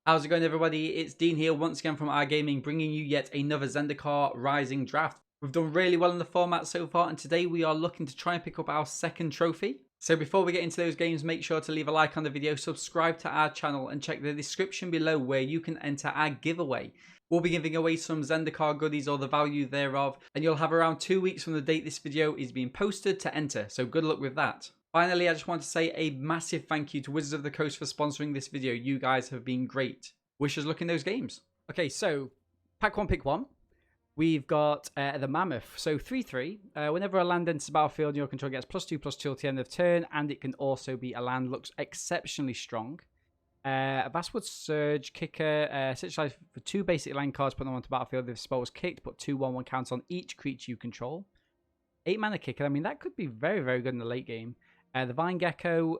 How's it going, everybody? It's Dean here once again from Our Gaming, bringing you yet another Zendikar Rising draft. We've done really well in the format so far, and today we are looking to try and pick up our second trophy. So before we get into those games, make sure to leave a like on the video, subscribe to our channel, and check the description below where you can enter our giveaway. We'll be giving away some Zendikar goodies or the value thereof, and you'll have around 2 weeks from the date this video is being posted to enter, so good luck with that. Finally, I just want to say a massive thank you to Wizards of the Coast for sponsoring this video. You guys have been great. Wish us luck in those games. Okay, so pack one, pick one. We've got the Mammoth. So 3/3. Whenever a land enters the battlefield, your control gets +2/+2 till the end of turn, and it can also be a land. Looks exceptionally strong. A Vastwood Surge, Kicker, centralized for 2 basic land cards, put them onto the battlefield. If the spell was kicked, put 2/1/1 counts on each creature you control. 8 mana Kicker. I mean, that could be very, very good in the late game. The Vine Gecko,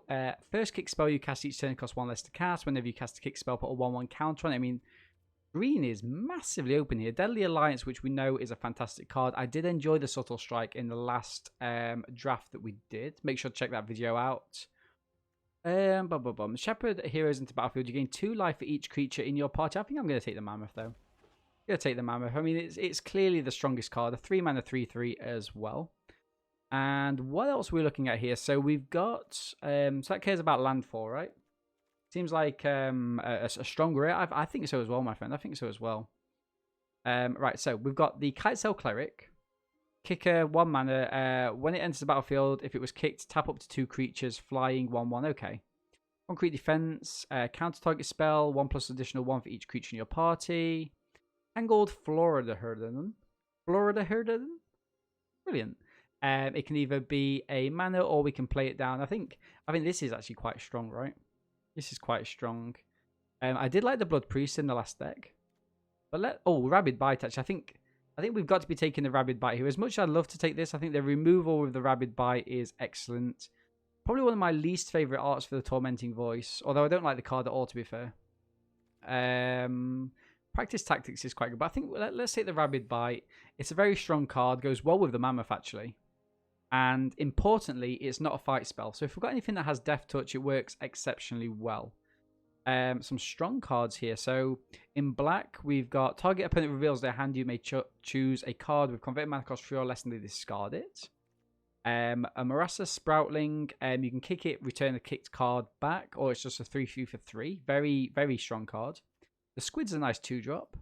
first kick spell you cast each turn costs 1 less to cast. Whenever you cast a kick spell, put a 1/1 counter on it. I mean, green is massively open here. Deadly Alliance, which we know is a fantastic card. I did enjoy the Subtle Strike in the last draft that we did. Make sure to check that video out. Shepherd heroes into battlefield. You gain 2 life for each creature in your party. I think I'm going to take the Mammoth, though. I'm going to take the Mammoth. I mean, it's clearly the strongest card. A 3 mana 3/3 as well. And what else are we looking at here? So we've got, so that cares about landfall, right? Seems like a stronger, I think so as well, my friend. I think so as well. Right, so we've got the Kitesail Cleric. Kicker, 1 mana. When it enters the battlefield, if it was kicked, tap up to 2 creatures, flying 1/1. Okay. Concrete Defense, counter target spell, 1+ additional 1 for each creature in your party. Tangled Florida Herden. Brilliant. It can either be a mana or we can play it down. I think this is actually quite strong, right? This is quite strong. I did like the Blood Priest in the last deck. But Rabid Bite, actually. I think we've got to be taking the Rabid Bite here. As much as I'd love to take this, I think the removal with the Rabid Bite is excellent. Probably one of my least favourite arts for the Tormenting Voice. Although I don't like the card at all, to be fair. Practice Tactics is quite good. But I think let's take the Rabid Bite. It's a very strong card. Goes well with the Mammoth, actually. And importantly, it's not a fight spell. So if we've got anything that has Death Touch, it works exceptionally well. Some strong cards here. So in black, we've got target opponent reveals their hand. You may choose a card with converted mana cost 3 or less and they discard it. A Marasa Sproutling. You can kick it, return a kicked card back, or it's just a 3/3 for 3. Very, very strong card. The Squid's a nice 2-drop.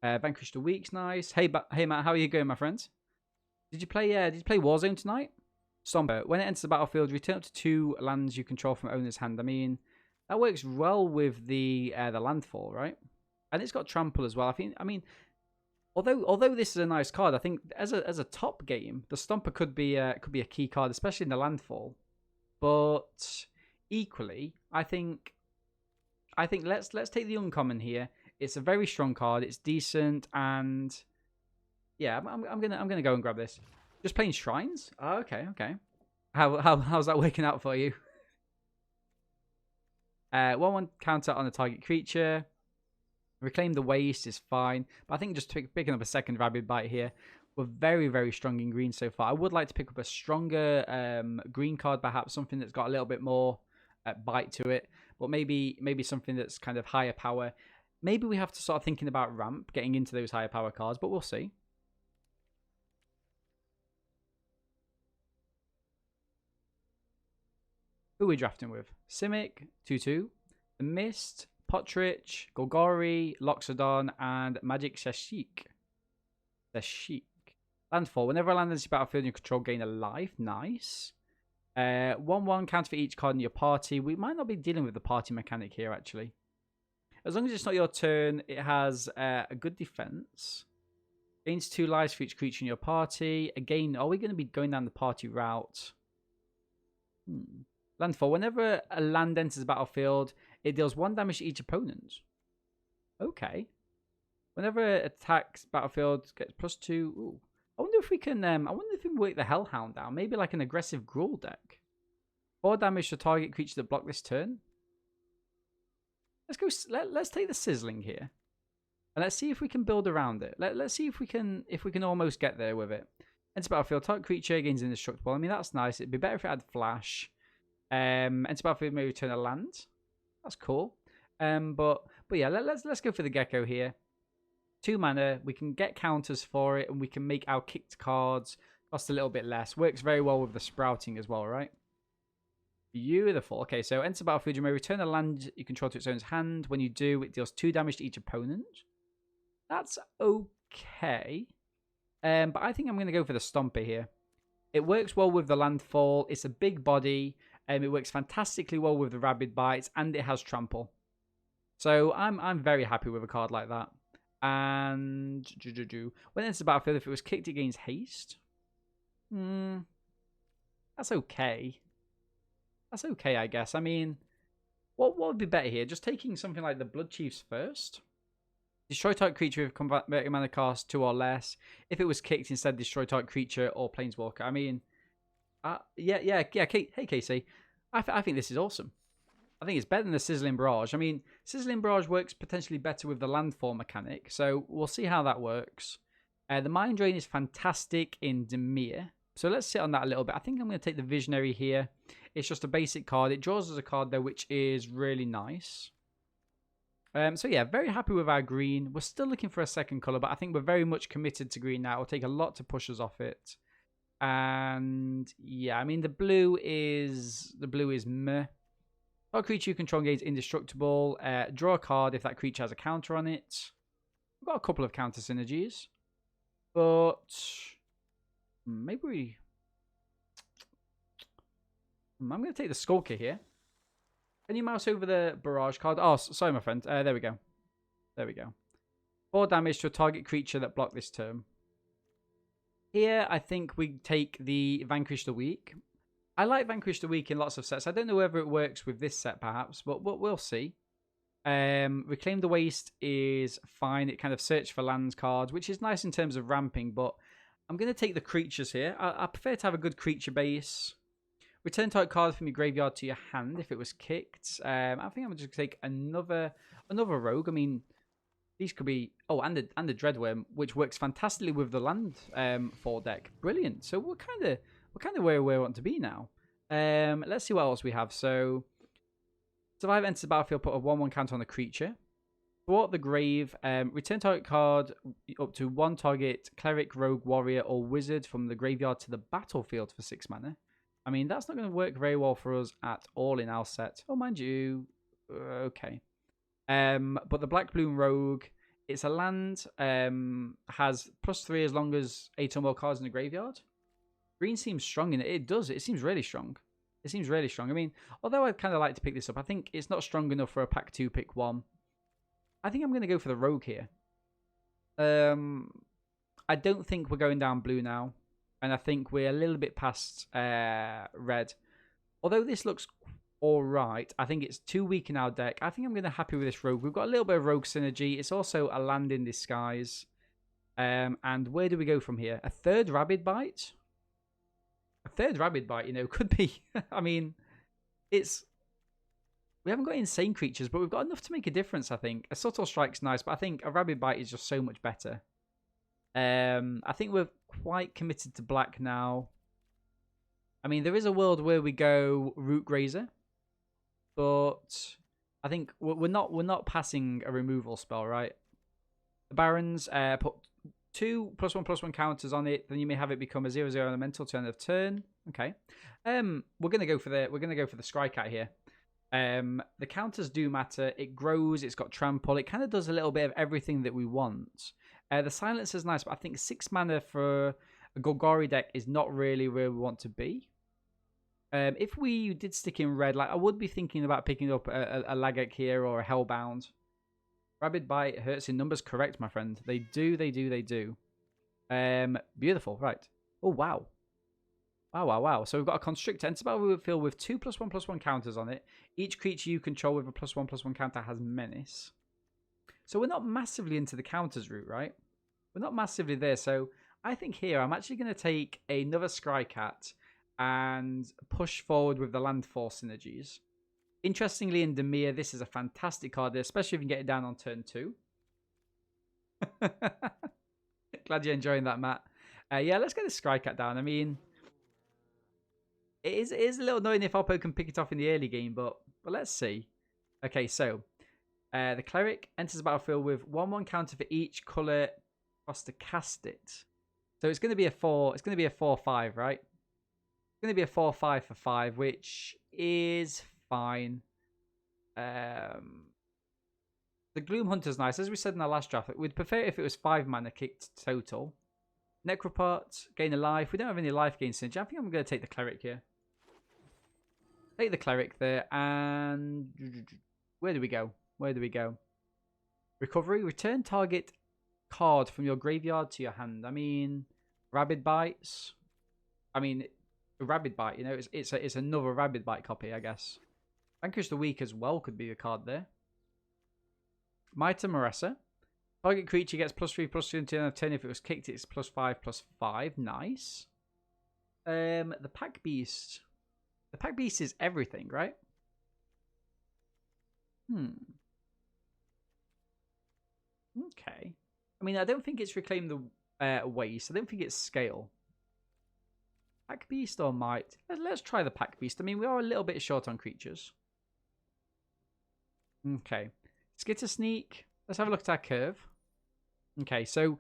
Vanquish the Weak's nice. Hey Matt, how are you going, my friends? Did you play Warzone tonight? Stomper. When it enters the battlefield, return up to 2 lands you control from owner's hand. I mean, that works well with the landfall, right? And it's got trample as well. I mean, although this is a nice card, I think as a top game, the Stomper could be a key card, especially in the landfall. But equally, I think let's take the uncommon here. It's a very strong card. It's decent and. Yeah, I'm gonna go and grab this. Just playing shrines? Oh, okay. How's that working out for you? 1/1 counter on a target creature. Reclaim the Waste is fine, but I think just picking up a second Rabid Bite here. We're very, very strong in green so far. I would like to pick up a stronger green card, perhaps something that's got a little bit more bite to it, but maybe something that's kind of higher power. Maybe we have to start thinking about ramp, getting into those higher power cards, but we'll see. Who are we drafting with? Simic, 2/2, The Mist, Potrich, Golgari, Loxodon, and Magic Seshik. Landfall. Whenever a land enters your battlefield, you control gain a life. Nice. 1/1 counter for each card in your party. We might not be dealing with the party mechanic here, actually. As long as it's not your turn, it has a good defense. Gains 2 lives for each creature in your party. Again, are we going to be going down the party route? Landfall. Whenever a land enters the battlefield, it deals 1 damage to each opponent. Okay. Whenever it attacks battlefield, gets +2. Ooh. I wonder if we can. I wonder if we can work the Hellhound down. Maybe like an aggressive Gruul deck. 4 damage to target creature that block this turn. Let's go. Let's take the Sizzling here, and let's see if we can build around it. Let's see if we can almost get there with it. Enter battlefield. Target creature gains indestructible. I mean, that's nice. It'd be better if it had flash. Enter battlefield, may return a land. That's cool. But yeah, let's go for the Gecko here. 2 mana, we can get counters for it, and we can make our kicked cards cost a little bit less. Works very well with the sprouting as well, right? Beautiful. Okay, so enter battlefield. You may return a land you control to its own hand. When you do, it deals 2 damage to each opponent. That's okay. But I think I'm going to go for the Stomper here. It works well with the landfall. It's a big body. It works fantastically well with the Rabid Bites, and it has Trample. So I'm very happy with a card like that. And when it enters the battlefield, if it was kicked, it gains haste. That's okay. That's okay, I guess. I mean, what would be better here? Just taking something like the Blood Chiefs first. Destroy target creature with converted mana cost 2 or less. If it was kicked, instead destroy target creature or planeswalker. I mean, yeah. Hey, Casey, I think this is awesome. I think it's better than the Sizzling Barrage. I mean, Sizzling Barrage works potentially better with the landfall mechanic, so we'll see how that works. The Mind Drain is fantastic in Dimir, so let's sit on that a little bit. I think I'm going to take the Visionary here. It's just a basic card. It draws us a card, though, which is really nice. So yeah, very happy with our green. We're still looking for a second colour, but I think we're very much committed to green now. It'll take a lot to push us off it. And yeah, I mean, the blue is meh. Our creature you control gains indestructible. Draw a card if that creature has a counter on it. We've got a couple of counter synergies. But maybe we... I'm going to take the Skulker here. Can you mouse over the Barrage card? Oh, sorry, my friend. There we go. There we go. 4 damage to a target creature that blocked this turn. Here, I think we take the Vanquish the Weak. I like Vanquish the Weak in lots of sets. I don't know whether it works with this set, perhaps, but we'll see. Reclaim the Waste is fine. It kind of search for lands cards, which is nice in terms of ramping, but I'm going to take the creatures here. I prefer to have a good creature base. Return target card from your graveyard to your hand if it was kicked. I think I'm just going to take another rogue. I mean, these could be... Oh, and the Dreadworm, which works fantastically with the land fall deck. Brilliant. So we're kind of where we want to be now. Let's see what else we have. So, survive enters the battlefield, put a 1/1 counter on the creature. Thwart the grave. Return target card up to 1 target cleric, rogue, warrior, or wizard from the graveyard to the battlefield for 6 mana. I mean, that's not going to work very well for us at all in our set. Oh, mind you. Okay. But the Black Bloom Rogue, it's a land, has +3 as long as 8 or more cards in the graveyard. Green seems strong in it. It does. It seems really strong. It seems really strong. I mean, although I'd kind of like to pick this up, I think it's not strong enough for a pack 2, pick 1. I think I'm going to go for the Rogue here. I don't think we're going down blue now. And I think we're a little bit past red. Although this looks alright, I think it's too weak in our deck. I think I'm going to be happy with this Rogue. We've got a little bit of Rogue synergy. It's also a land in disguise. And where do we go from here? A third Rabid Bite? A third Rabid Bite, you know, could be. I mean, it's... We haven't got insane creatures, but we've got enough to make a difference, I think. A Subtle Strike's nice, but I think a Rabid Bite is just so much better. I think we're quite committed to black now. I mean, there is a world where we go Root Grazer, but I think we're not passing a removal spell, right? The Barons put 2 +1/+1 counters on it, then you may have it become a 0/0 elemental to end of turn. Okay. We're gonna go for the Scrycat here. The counters do matter. It grows, it's got trample, it kind of does a little bit of everything that we want. The silence is nice, but I think 6 mana for a Golgari deck is not really where we want to be. If we did stick in red, like I would be thinking about picking up a Lagek here or a Hellbound. Rabid Bite hurts in numbers, correct, my friend. They do. Beautiful, right. Oh, wow. Wow. So we've got a Constrictor. Enter battlefield with 2 +1/+1 counters on it. Each creature you control with a +1/+1 counter has Menace. So we're not massively into the counters route, right? We're not massively there. So I think here I'm actually going to take another Scrycat and push forward with the landfall synergies. Interestingly, in Dimir, this is a fantastic card, especially if you can get it down on turn 2. Glad you're enjoying that, Matt. Yeah, let's get the Scrycat down. I mean, it is a little annoying if Oppo can pick it off in the early game, but let's see. Okay, so The cleric enters the battlefield with 1/1 counter for each color cost to cast it. So it's going to be a 4. It's going to be a 4/5, right? It's going to be a 4/5 for 5, which is fine. The Gloom Hunter's nice. As we said in our last draft, we'd prefer if it was 5 mana kicked total. Necropart, gain a life. We don't have any life gain synergy. I think I'm going to take the cleric here. Take the cleric there, and where do we go? Where do we go? Recovery. Return target card from your graveyard to your hand. I mean, Rabid Bites. I mean, a Rabid Bite, you know, it's another Rabid Bite copy, I guess. Vanquish the Weak as well could be a card there. Mitre Maressa. Target creature gets +3/+3 until end of turn. If it was kicked, it's +5/+5. Nice. The Pack Beast. The Pack Beast is everything, right? Okay. I mean, I don't think it's Reclaim the Waste. I don't think it's Scale. Pack Beast or Might? Let's try the Pack Beast. I mean, we are a little bit short on creatures. Okay. Skitter Sneak. Let's have a look at our curve. Okay, so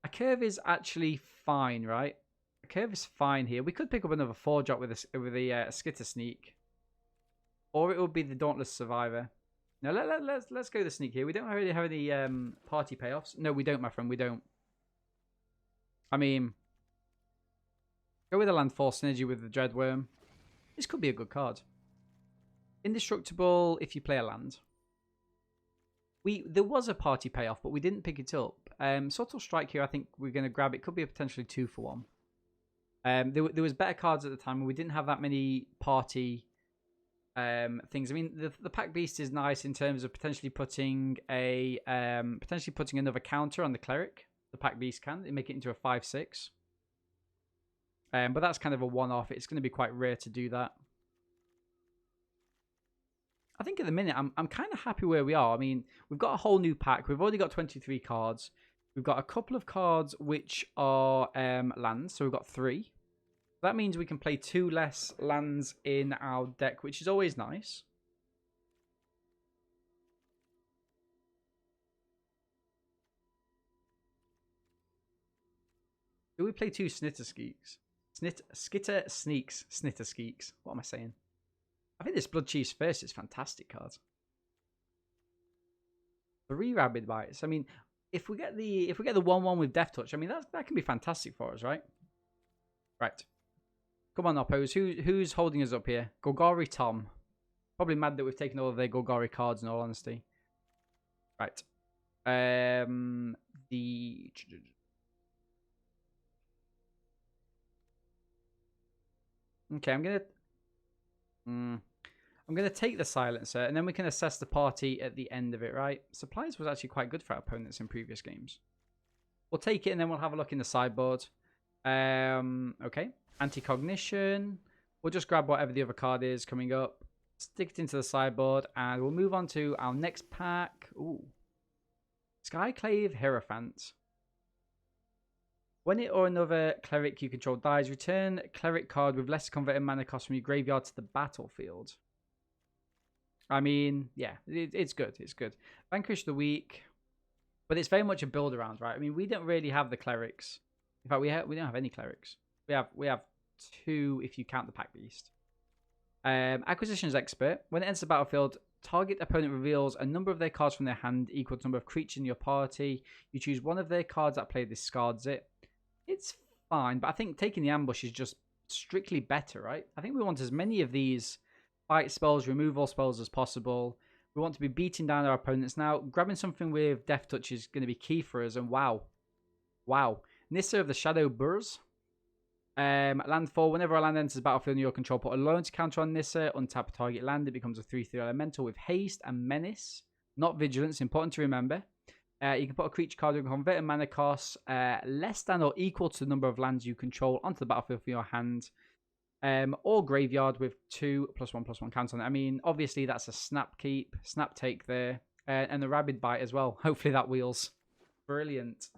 a curve is actually fine, right? A curve is fine here. We could pick up another 4-drop with a Skitter Sneak. Or it would be the Dauntless Survivor. Now, let's go the Sneak here. We don't really have any party payoffs. No, we don't, my friend. We don't. I mean, go with a Landfall Synergy with the Dreadworm. This could be a good card. Indestructible if you play a land. There was a party payoff, but we didn't pick it up. Subtle Strike here, I think we're going to grab. It could be a potentially 2 for 1. There was better cards at the time, and we didn't have that many party things. I mean, the Pack Beast is nice in terms of potentially putting another counter on the Cleric. The Pack Beast can make it into a 5/6. But that's kind of a one-off. It's going to be quite rare to do that. I think at the minute, I'm kind of happy where we are. I mean, we've got a whole new pack. We've already got 23 cards. We've got a couple of cards which are lands. So we've got 3. That means we can play 2 less lands in our deck, which is always nice. Do we play 2 Snitter Skeeks? Skitter Sneaks. Snitter Skeeks. What am I saying? I think this Blood Chief's First is a fantastic card. 3 Rabid Bites. I mean, if we get the 1/1 with Death Touch, I mean that can be fantastic for us, right? Right. Come on, Oppos. Who's holding us up here? Golgari Tom. Probably mad that we've taken all of their Golgari cards, in all honesty. Right. Okay, I'm gonna take the Silencer, and then we can assess the party at the end of it, right? Supplies was actually quite good for our opponents in previous games. We'll take it, and then we'll have a look in the sideboard. Okay. Anti-Cognition. We'll just grab whatever the other card is coming up. Stick it into the sideboard, and we'll move on to our next pack. Ooh. Skyclave Hierophant. When it or another cleric you control dies, return cleric card with less converted mana cost from your graveyard to the battlefield. I mean, yeah, it's good. It's good. Vanquish the Weak. But it's very much a build around, right? I mean, we don't really have the clerics. In fact, we don't have any clerics. We have 2 if you count the Pack Beast. Acquisitions Expert. When it enters the battlefield, target opponent reveals a number of their cards from their hand equal to the number of creatures in your party. You choose one of their cards that play discards it. It's fine, but I think taking the ambush is just strictly better, right? I think we want as many of these fight spells, removal spells as possible. We want to be beating down our opponents. Now, grabbing something with Death Touch is going to be key for us, and wow. Nissa of the Shadow Burrs. Landfall. Whenever a land enters the battlefield in your control, put a loyalty counter on Nissa. Untap target land. It becomes a 3/3 elemental with haste and menace. Not vigilance. Important to remember. You can put a creature card with converted mana costs less than or equal to the number of lands you control onto the battlefield from your hand. Or graveyard with 2+1/+1 counters on it. I mean, obviously that's a snap keep, snap take there. And a Rabid Bite as well. Hopefully that wheels. Brilliant.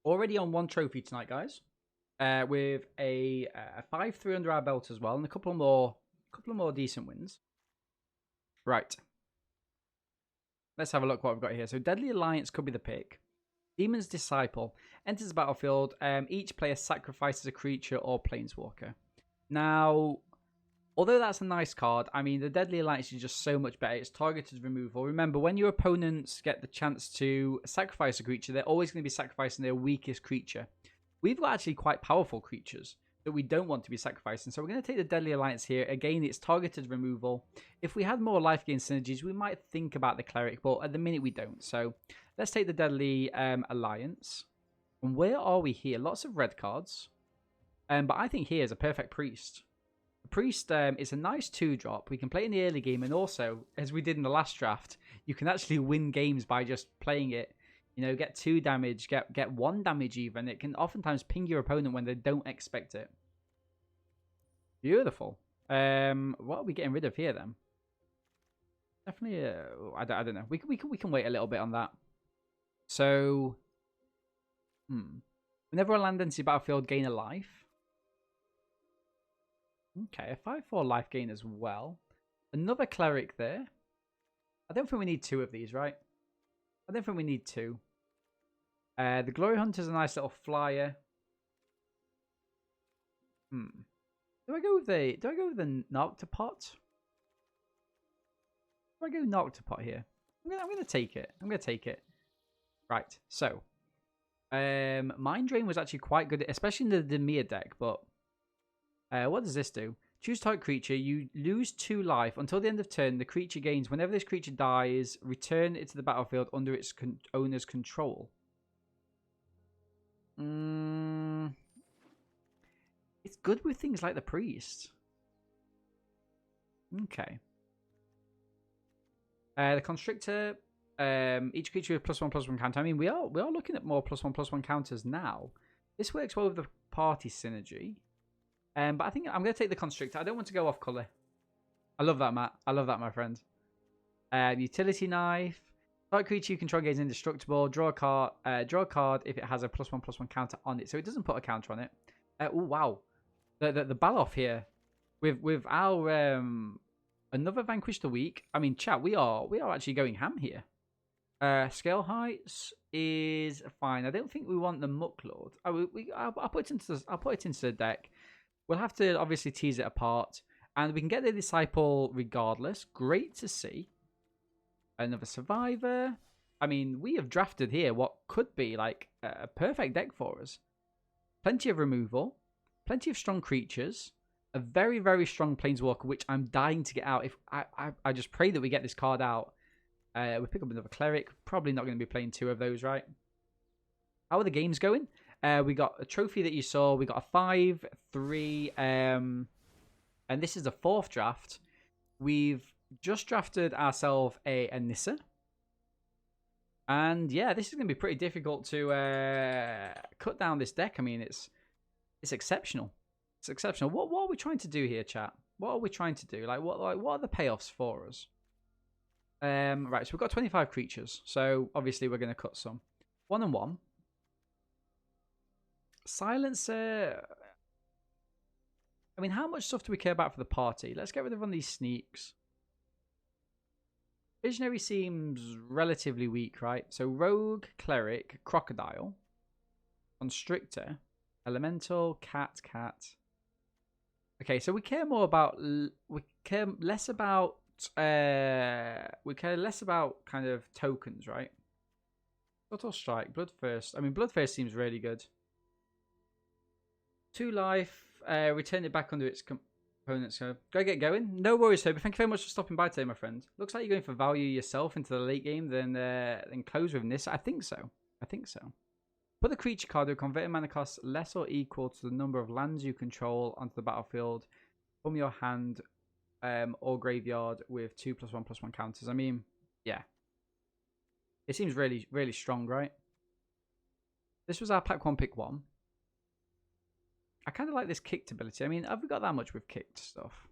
Already on 1 trophy tonight, guys. with a 5-3 under our belt as well, and a couple more decent wins. Right. Let's have a look what we've got here. So Deadly Alliance could be the pick. Demon's Disciple enters the battlefield. Each player sacrifices a creature or planeswalker. Now, although that's a nice card, I mean, the Deadly Alliance is just so much better. It's targeted removal. Remember, when your opponents get the chance to sacrifice a creature, they're always going to be sacrificing their weakest creature. We've got actually quite powerful creatures that we don't want to be sacrificing. So we're going to take the Deadly Alliance here. Again, it's targeted removal. If we had more life gain synergies, we might think about the Cleric, but at the minute we don't. So let's take the Deadly Alliance. And where are we here? Lots of red cards. But I think here is a perfect Priest. The Priest is a nice 2-drop. We can play in the early game, and also, as we did in the last draft, you can actually win games by just playing it. You know, get 2 damage, get 1 damage even. It can oftentimes ping your opponent when they don't expect it. Beautiful. What are we getting rid of here then? Definitely, I don't know. We can wait a little bit on that. So, whenever a land enters the battlefield, gain a life. Okay, a 5/4 life gain as well. Another Cleric there. I don't think we need 2 of these, right? I don't think we need 2. The Glory Hunter's a nice little flyer. Do I go with the Noctopot? Do I go Noctopot here? I'm gonna take it. I'm gonna take it. Right. So, Mind Drain was actually quite good, especially in the Demir deck. But what does this do? Choose target creature. You lose 2 life until the end of turn. The creature gains. Whenever this creature dies, return it to the battlefield under its owner's control. It's good with things like the Priest. Okay. The Constrictor. Each creature with +1/+1 counter. I mean, we are looking at more +1/+1 counters now. This works well with the party synergy. But I think I'm going to take the Constrictor. I don't want to go off color. I love that, Matt. I love that, my friend. Utility Knife. Target creature you control gains indestructible. Draw a card. Draw a card if it has a +1/+1 counter on it. So it doesn't put a counter on it. Oh wow, the Baloff here with our another Vanquish the Weak. I mean, chat, we are actually going ham here. Scale Heights is fine. I don't think we want the Muck Lord. I'll put it into the deck. We'll have to obviously tease it apart, and we can get the Disciple regardless. Great to see. Another Survivor. I mean, we have drafted here what could be like a perfect deck for us. Plenty of removal, plenty of strong creatures, a very, very strong Planeswalker, which I'm dying to get out. If I just pray that we get this card out. We pick up another Cleric. Probably not going to be playing 2 of those, right? How are the games going? We got a trophy that you saw. We got a 5/3, and this is the 4th draft. We've just drafted ourselves a Nissa. And yeah, this is going to be pretty difficult to cut down this deck. I mean, it's exceptional. It's exceptional. What are we trying to do here, chat? What are we trying to do? What are the payoffs for us? Right, so we've got 25 creatures. So obviously we're going to cut some. 1 and 1. Silencer. I mean, how much stuff do we care about for the party? Let's get rid of one of these sneaks. Visionary seems relatively weak, right? So Rogue, Cleric, Crocodile, Constrictor, Elemental, Cat. Okay, so we care more about... We care less about kind of tokens, right? Subtle Strike, Bloodthirst. I mean, Bloodthirst seems really good. 2 life, return it back under its components. So go get going. No worries, Toby. Thank you very much for stopping by today, my friend. Looks like you're going for value yourself into the late game, then close with Nissa. I think so. Put the creature card with converted mana cost less or equal to the number of lands you control onto the battlefield from your hand or graveyard with 2 +1/+1 counters. I mean, yeah. It seems really, really strong, right? This was our pack 1, pick 1. I kind of like this kicked ability. I mean, have we got that much with kicked stuff?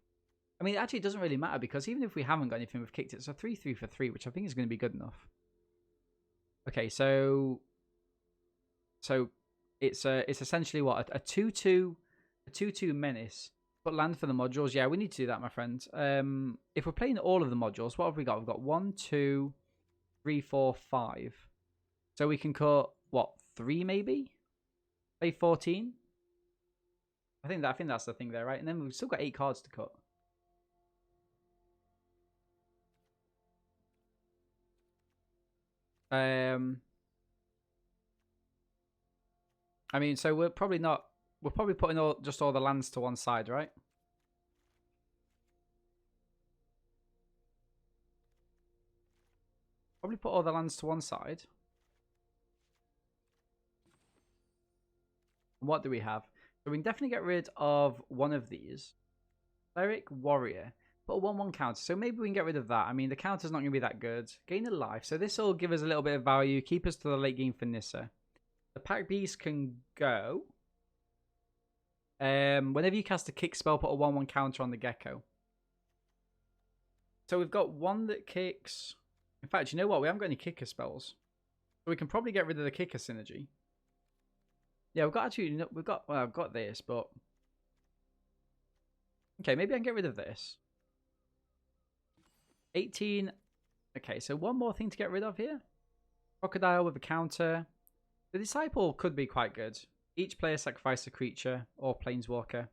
I mean, actually, it doesn't really matter because even if we haven't got anything with kicked, it's a 3/3 for 3, which I think is going to be good enough. Okay, so It's essentially what a 2/2 menace. But land for the modules. Yeah, we need to do that, my friend. If we're playing all of the modules, what have we got? We've got 1, 2, 3, 4, 5. So we can cut what 3 maybe? Play 14. I think that's the thing there, right? And then we've still got 8 cards to cut. I mean, so we're probably putting all the lands to one side, right? Probably put all the lands to one side. What do we have? So we can definitely get rid of one of these. Cleric, Warrior. Put a 1/1 counter. So maybe we can get rid of that. I mean, the counter's not going to be that good. Gain a life. So this will give us a little bit of value. Keep us to the late game for Nissa. The Pack Beast can go. Whenever you cast a kick spell, put a 1/1 counter on the Gecko. So we've got one that kicks. In fact, you know what? We haven't got any kicker spells. So we can probably get rid of the kicker synergy. Yeah, we've got well, I've got this, but okay, maybe I can get rid of this. 18. Okay, so one more thing to get rid of here. Crocodile with a counter. The Disciple could be quite good. Each player sacrifices a creature or planeswalker.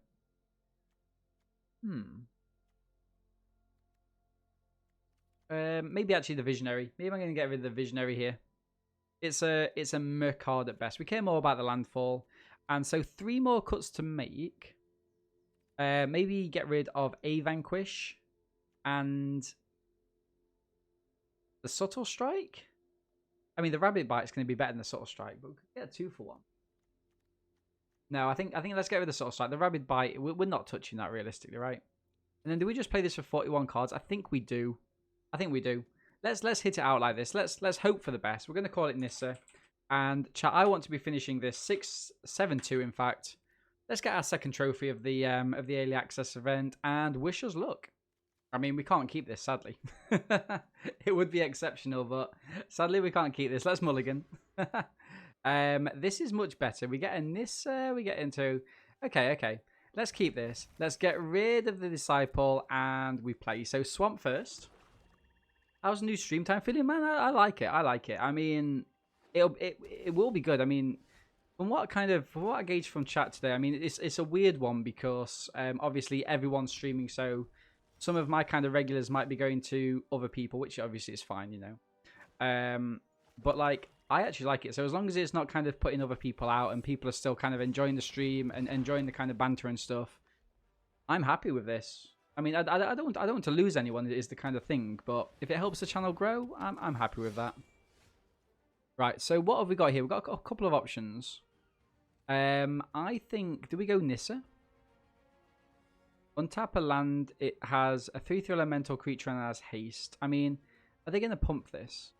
Maybe actually the Visionary. Maybe I'm going to get rid of the Visionary here. It's a merc card at best. We care more about the landfall. And so 3 more cuts to make. Maybe get rid of a Vanquish and the Subtle Strike. I mean, the Rabbit Bite's going to be better than the Subtle Strike, but we could get a 2 for 1. No, I think let's get rid of the Subtle Strike. The Rabbit Bite, we're not touching that realistically, right? And then do we just play this for 41 cards? I think we do. Let's hit it out like this. Let's hope for the best. We're going to call it Nissa. And chat, I want to be finishing this 6-7-2. In fact, let's get our second trophy of the early access event and wish us luck. I mean, we can't keep this, sadly. It would be exceptional, but sadly we can't keep this. Let's mulligan. This is much better. We get a Nissa. We get into okay. Let's keep this. Let's get rid of the Disciple and we play. So Swamp first. How's the new stream time feeling, man? I like it. I mean, it will be good. I mean, from what I gauge from chat today, I mean, it's a weird one because obviously everyone's streaming, so some of my kind of regulars might be going to other people, which obviously is fine, you know. But like, I actually like it. So as long as it's not kind of putting other people out and people are still kind of enjoying the stream and enjoying the kind of banter and stuff, I'm happy with this. I mean, I don't want to lose anyone is the kind of thing, but if it helps the channel grow, I'm happy with that. Right, so what have we got here? We've got a couple of options. I think, do we go Nissa? Untap a land, it has a 3/3 elemental creature and it has haste. I mean, are they going to pump this?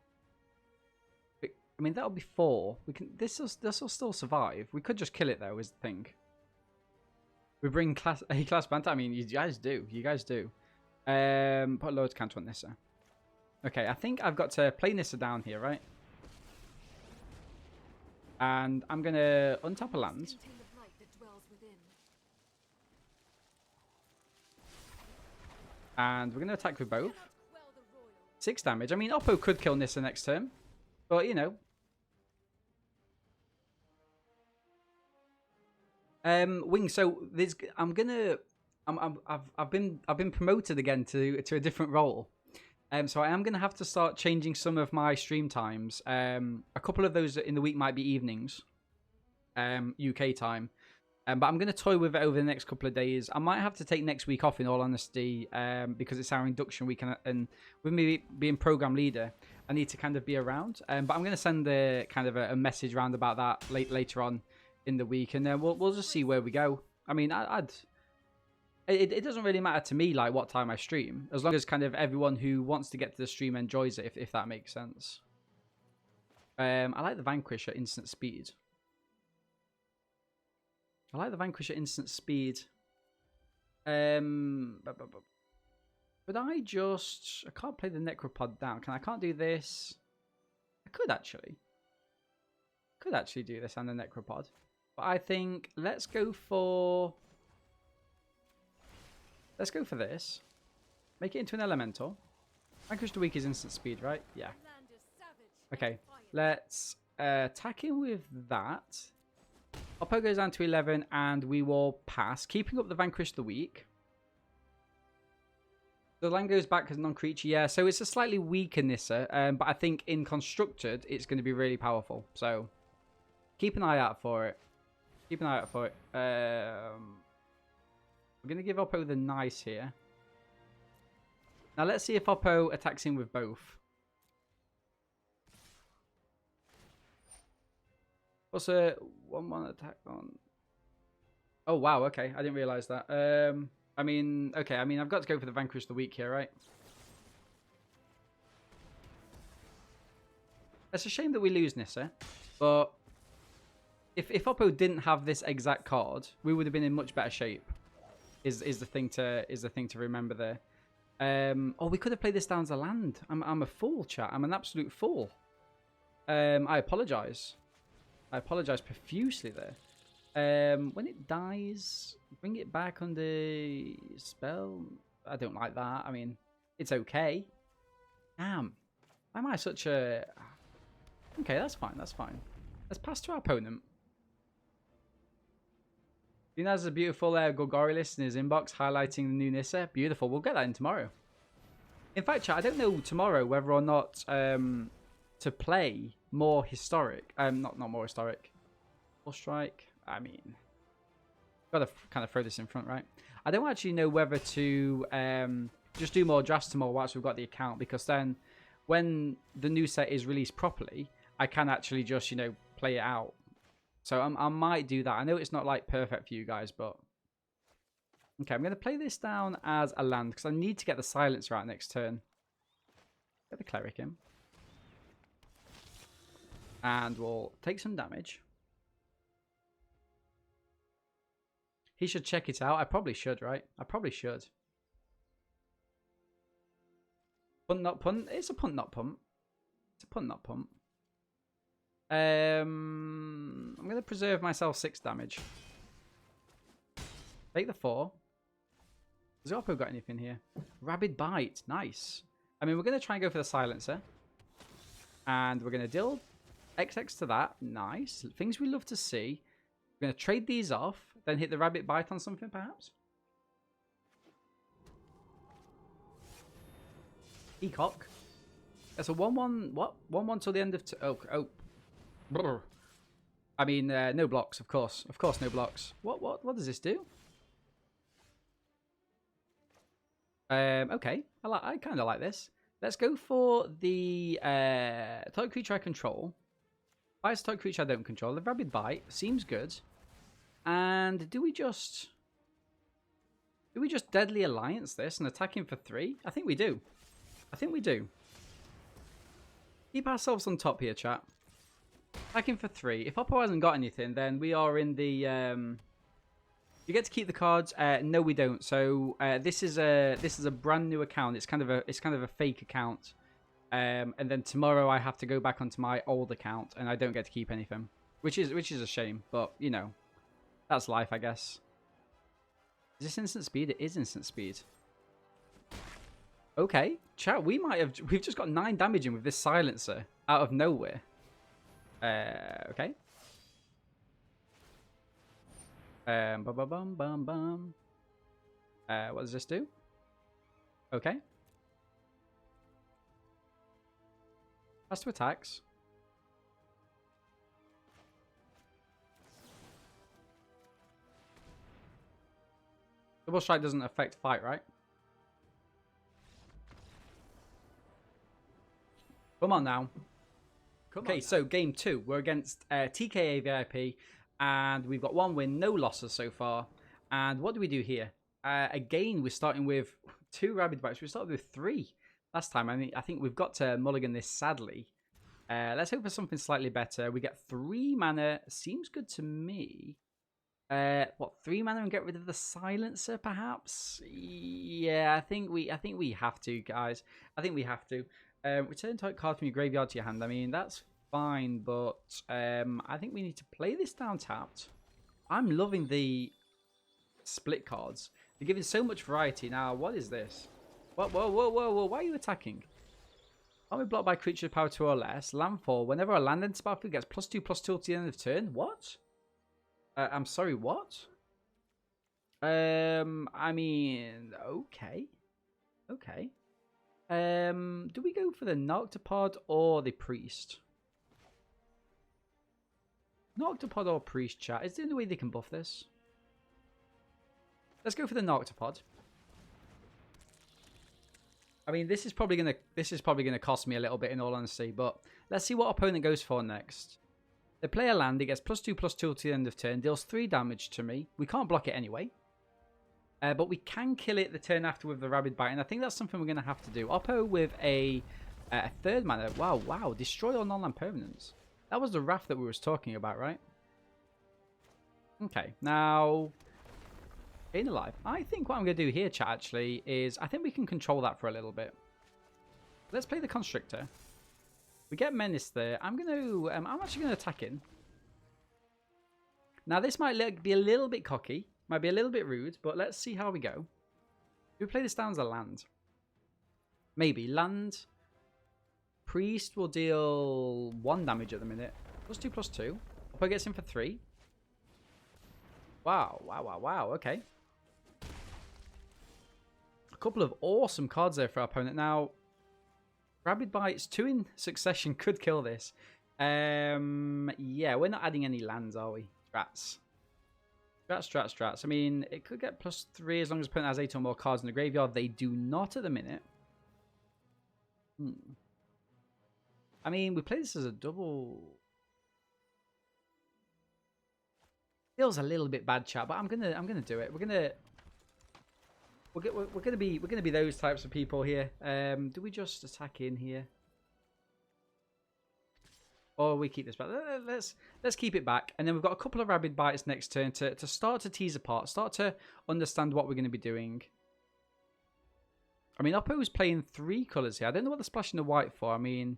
I mean, that'll be 4. We can. This will still survive. We could just kill it though, is the thing. We bring A-class banter. I mean, you guys do. Put a loads counter on Nissa. Okay, I think I've got to play Nissa down here, right? And I'm going to untap a land. And we're going to attack with both. 6 damage. I mean, Oppo could kill Nissa next turn. But, you know. Wing, so there's I've been promoted again to a different role. So I am gonna have to start changing some of my stream times. A couple of those in the week might be evenings, UK time. But I'm gonna toy with it over the next couple of days. I might have to take next week off, in all honesty, because it's our induction week, and with me being program leader, I need to kind of be around. But I'm gonna send a kind of a message around about that later on in the week, and then we'll just see where we go. I mean, it doesn't really matter to me like what time I stream, as long as kind of everyone who wants to get to the stream enjoys it, if that makes sense. I like the Vanquish at instant speed. But I can't play the Necropod down. I can't do this. I could actually do this and the Necropod. But I think let's go for this. Make it into an elemental. Vanquish the Weak is instant speed, right? Yeah. Okay. Let's attack him with that. Oppo goes down to 11 and we will pass, keeping up the Vanquish the Weak. The land goes back as non-creature, yeah. So it's a slightly weaker Nissa, but I think in Constructed, it's going to be really powerful. So keep an eye out for it. Keep an eye out for it. We're going to give Oppo the nice here. Now let's see if Oppo attacks him with both. What's a 1-1 attack on? Oh, wow. Okay. I didn't realize that. I mean, okay. I mean, I've got to go for the Vanquish the Weak here, right? It's a shame that we lose Nissa, but if Oppo didn't have this exact card, we would have been in much better shape. Is the thing to remember there. Oh, we could have played this down as a land. I'm a fool, chat. I'm an absolute fool. I apologize. I apologize profusely there. When it dies, bring it back under spell. I don't like that. I mean, it's okay. Damn. Why am I such a... Okay, that's fine. That's fine. Let's pass to our opponent. He has a beautiful Golgari list in his inbox highlighting the new Nissa. Beautiful. We'll get that in tomorrow. In fact, chat, I don't know tomorrow whether or not to play more historic. Not more historic. Full strike. I mean, got to kind of throw this in front, right? I don't actually know whether to just do more drafts tomorrow once we've got the account, because then when the new set is released properly, I can actually just, you know, play it out. So I might do that. I know it's not like perfect for you guys, but okay, I'm going to play this down as a land because I need to get the silencer out next turn. Get the cleric in. And we'll take some damage. He should check it out. I probably should, right? I probably should. Punt, not punt. It's a punt, not punt. It's a punt, not punt. I'm going to preserve myself 6 damage. Take the 4. Has Oppo got anything here? Rabid Bite. Nice. I mean, we're going to try and go for the silencer. And we're going to deal XX to that. Nice. Things we love to see. We're going to trade these off. Then hit the Rabbit Bite on something, perhaps. Peacock. That's a 1-1. What? 1-1 till the end of... Oh. Brr. I mean, no blocks, of course. Of course, no blocks. What does this do? Okay. I kind of like this. Let's go for the target creature I control. Bites target creature I don't control. The Rabid Bite seems good. And do we just Deadly Alliance this and attack him for 3? I think we do. I think we do. Keep ourselves on top here, chat. Attack him for 3. If Oppo hasn't got anything, then we are in the... You get to keep the cards. No, we don't. So this is a brand new account. It's kind of a fake account. And then tomorrow I have to go back onto my old account, and I don't get to keep anything, which is a shame. But you know, that's life, I guess. Is this instant speed? It is instant speed. Okay, chat. We've just got 9 damage in with this silencer out of nowhere. Okay. Bum. What does this do? Okay. Has 2 attacks. Double strike doesn't affect fight, right? Come on now. Okay, so game 2. We're against TKA VIP. And we've got 1 win, no losses so far. And what do we do here? Again, we're starting with 2 Rabid Bites. We started with 3 last time. I mean, I think we've got to mulligan this, sadly. Let's hope for something slightly better. We get 3 mana. Seems good to me. 3 mana and get rid of the silencer, perhaps? Yeah, I think we have to, guys. I think we have to. Return target card from your graveyard to your hand. I mean, that's fine, but I think we need to play this down tapped. I'm loving the split cards. They're giving so much variety. Now, what is this? Whoa, whoa, whoa, whoa, whoa. Why are you attacking? Are we blocked by creature power 2 or less? Landfall. Whenever a land enters battlefield gets +2/+2 to the end of turn. What? I'm sorry, what? I mean, okay. Okay. Do we go for the Noctopod or the Priest? Noctopod or Priest, chat. Is there any way they can buff this? Let's go for the Noctopod. I mean, this is probably gonna cost me a little bit in all honesty, but let's see what opponent goes for next. They play a land, it gets +2/+2 to the end of turn, deals 3 damage to me. We can't block it anyway. But we can kill it the turn after with the Rabid Bite, and I think that's something we're going to have to do. Oppo with a 3rd mana. Wow. Destroy all non-land permanents. That was the Wrath that we was talking about, right? Okay, now... Staying alive. I think what I'm going to do here, chat, actually, is... I think we can control that for a little bit. Let's play the Constrictor. We get Menace there. I'm actually going to attack in. Now, this might be a little bit cocky. Might be a little bit rude, but let's see how we go. Do we play this down as a land? Maybe. Land. Priest will deal 1 damage at the minute. +2/+2. Oppo gets in for 3. Wow. Okay. A couple of awesome cards there for our opponent. Now, Rabid Bites 2 in succession could kill this. Yeah, we're not adding any lands, are we? Strats. Strats. I mean, it could get +3 as long as the opponent has 8 or more cards in the graveyard. They do not at the minute. I mean, we play this as a double. Feels a little bit bad, chat, but I'm gonna do it. We're gonna be those types of people here. Do we just attack in here? Or we keep this back. Let's keep it back. And then we've got a couple of Rabid Bites next turn to start to tease apart. Start to understand what we're going to be doing. I mean, Oppo's playing 3 colours here. I don't know what they're splashing the white for. I mean,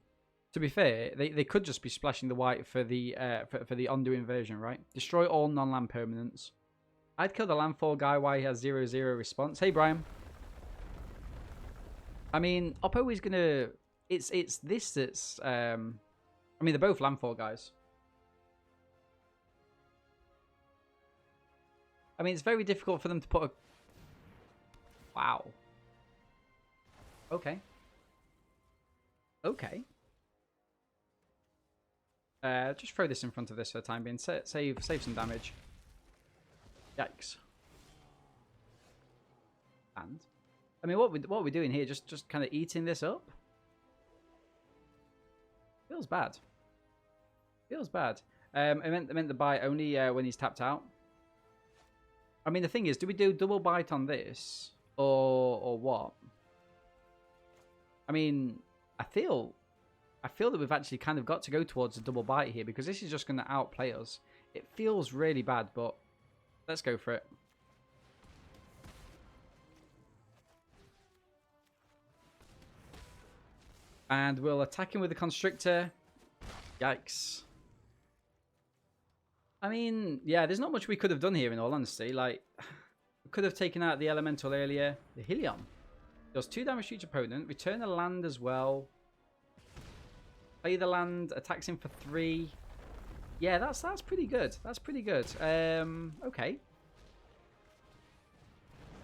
to be fair, they could just be splashing the white for the undo inversion, right? Destroy all non-land permanents. I'd kill the landfall guy while he has 0/0 response. Hey, Brian. I mean, Oppo is going to... It's this that's... I mean, they're both landfall guys. I mean, it's very difficult for them to put a... Wow. Okay. Just throw this in front of this for the time being. Save some damage. Yikes. And... I mean, what are we doing here? Just kind of eating this up? Feels bad. I meant the bite only when he's tapped out. I mean, the thing is, do we do double bite on this? Or what? I mean, I feel that we've actually kind of got to go towards a double bite here because this is just going to outplay us. It feels really bad, but let's go for it. And we'll attack him with the Constrictor. Yikes. I mean, yeah, there's not much we could have done here in all honesty. Like, we could have taken out the Elemental earlier. The Helion does 2 damage to each opponent. Return a land as well. Play the land. Attacks him for 3. Yeah, that's pretty good. Okay.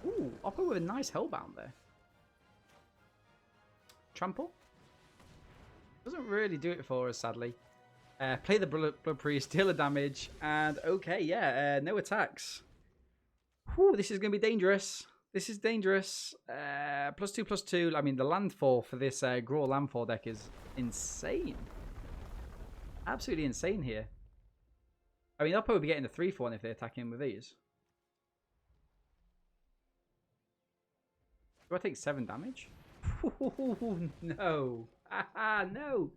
Ooh, Oppo with a nice Hellbound there. Trample. Doesn't really do it for us, sadly. Play the Blood Priest, deal the damage, and okay, yeah, no attacks. Whew, this is going to be dangerous. This is dangerous. +2/+2. I mean, the landfall for this Grawl landfall deck is insane. Absolutely insane here. I mean, I'll probably be getting a 3/4 if they attack him with these. Do I take 7 damage? No. No.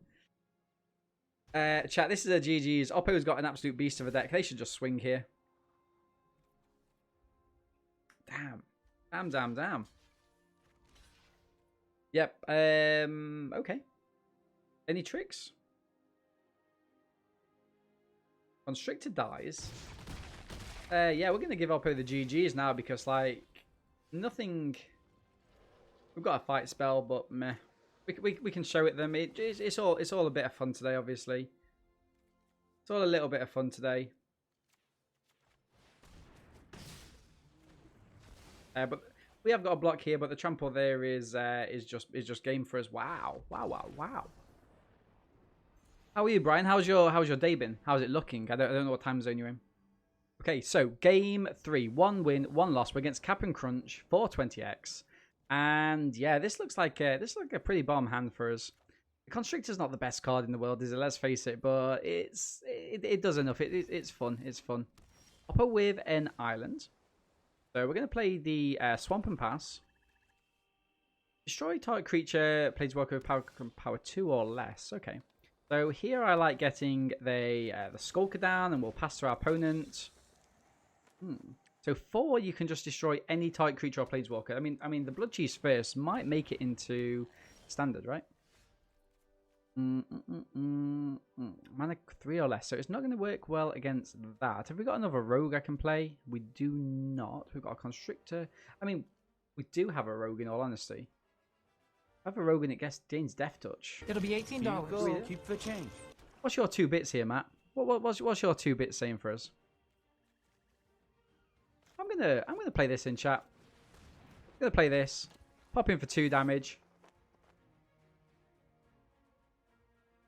Chat, this is a GG's. Oppo's got an absolute beast of a deck. They should just swing here. Damn. Yep. Okay. Any tricks? Constrictor dies. Yeah, we're going to give Oppo the GGs now because, like, nothing... We've got a fight spell, but meh. We can show it them. It's all a bit of fun today, obviously. It's all a little bit of fun today. But we have got a block here, but the trample there is just game for us. Wow. How are you, Brian? How's your day been? How's it looking? I don't know what time zone you're in. Okay, so game 3, 1 win, 1 loss. We're against Cap and Crunch, 420x. And yeah, this looks like a pretty bomb hand for us. The Constrictor's not the best card in the world, is it? Let's face it, but it does enough. It's fun. It's fun. Oppo with an island. So we're going to play the Swamp and Pass. Destroy target creature, Planeswalker with power 2 or less. Okay. So here I like getting the Skulker down, and we'll pass to our opponent. So 4, you can just destroy any target creature or Planeswalker. I mean, the Blood Cheese first might make it into standard, right? Mana 3 or less, so it's not going to work well against that. Have we got another rogue I can play? We do not. We've got a Constrictor. I mean, we do have a rogue in all honesty. I have a rogue and it gains Death Touch. It'll be $18. Keep the change. What's your 2 bits here, Matt? What's your 2 bits saying for us? I'm gonna play this in chat. I'm gonna play this. Pop in for 2 damage.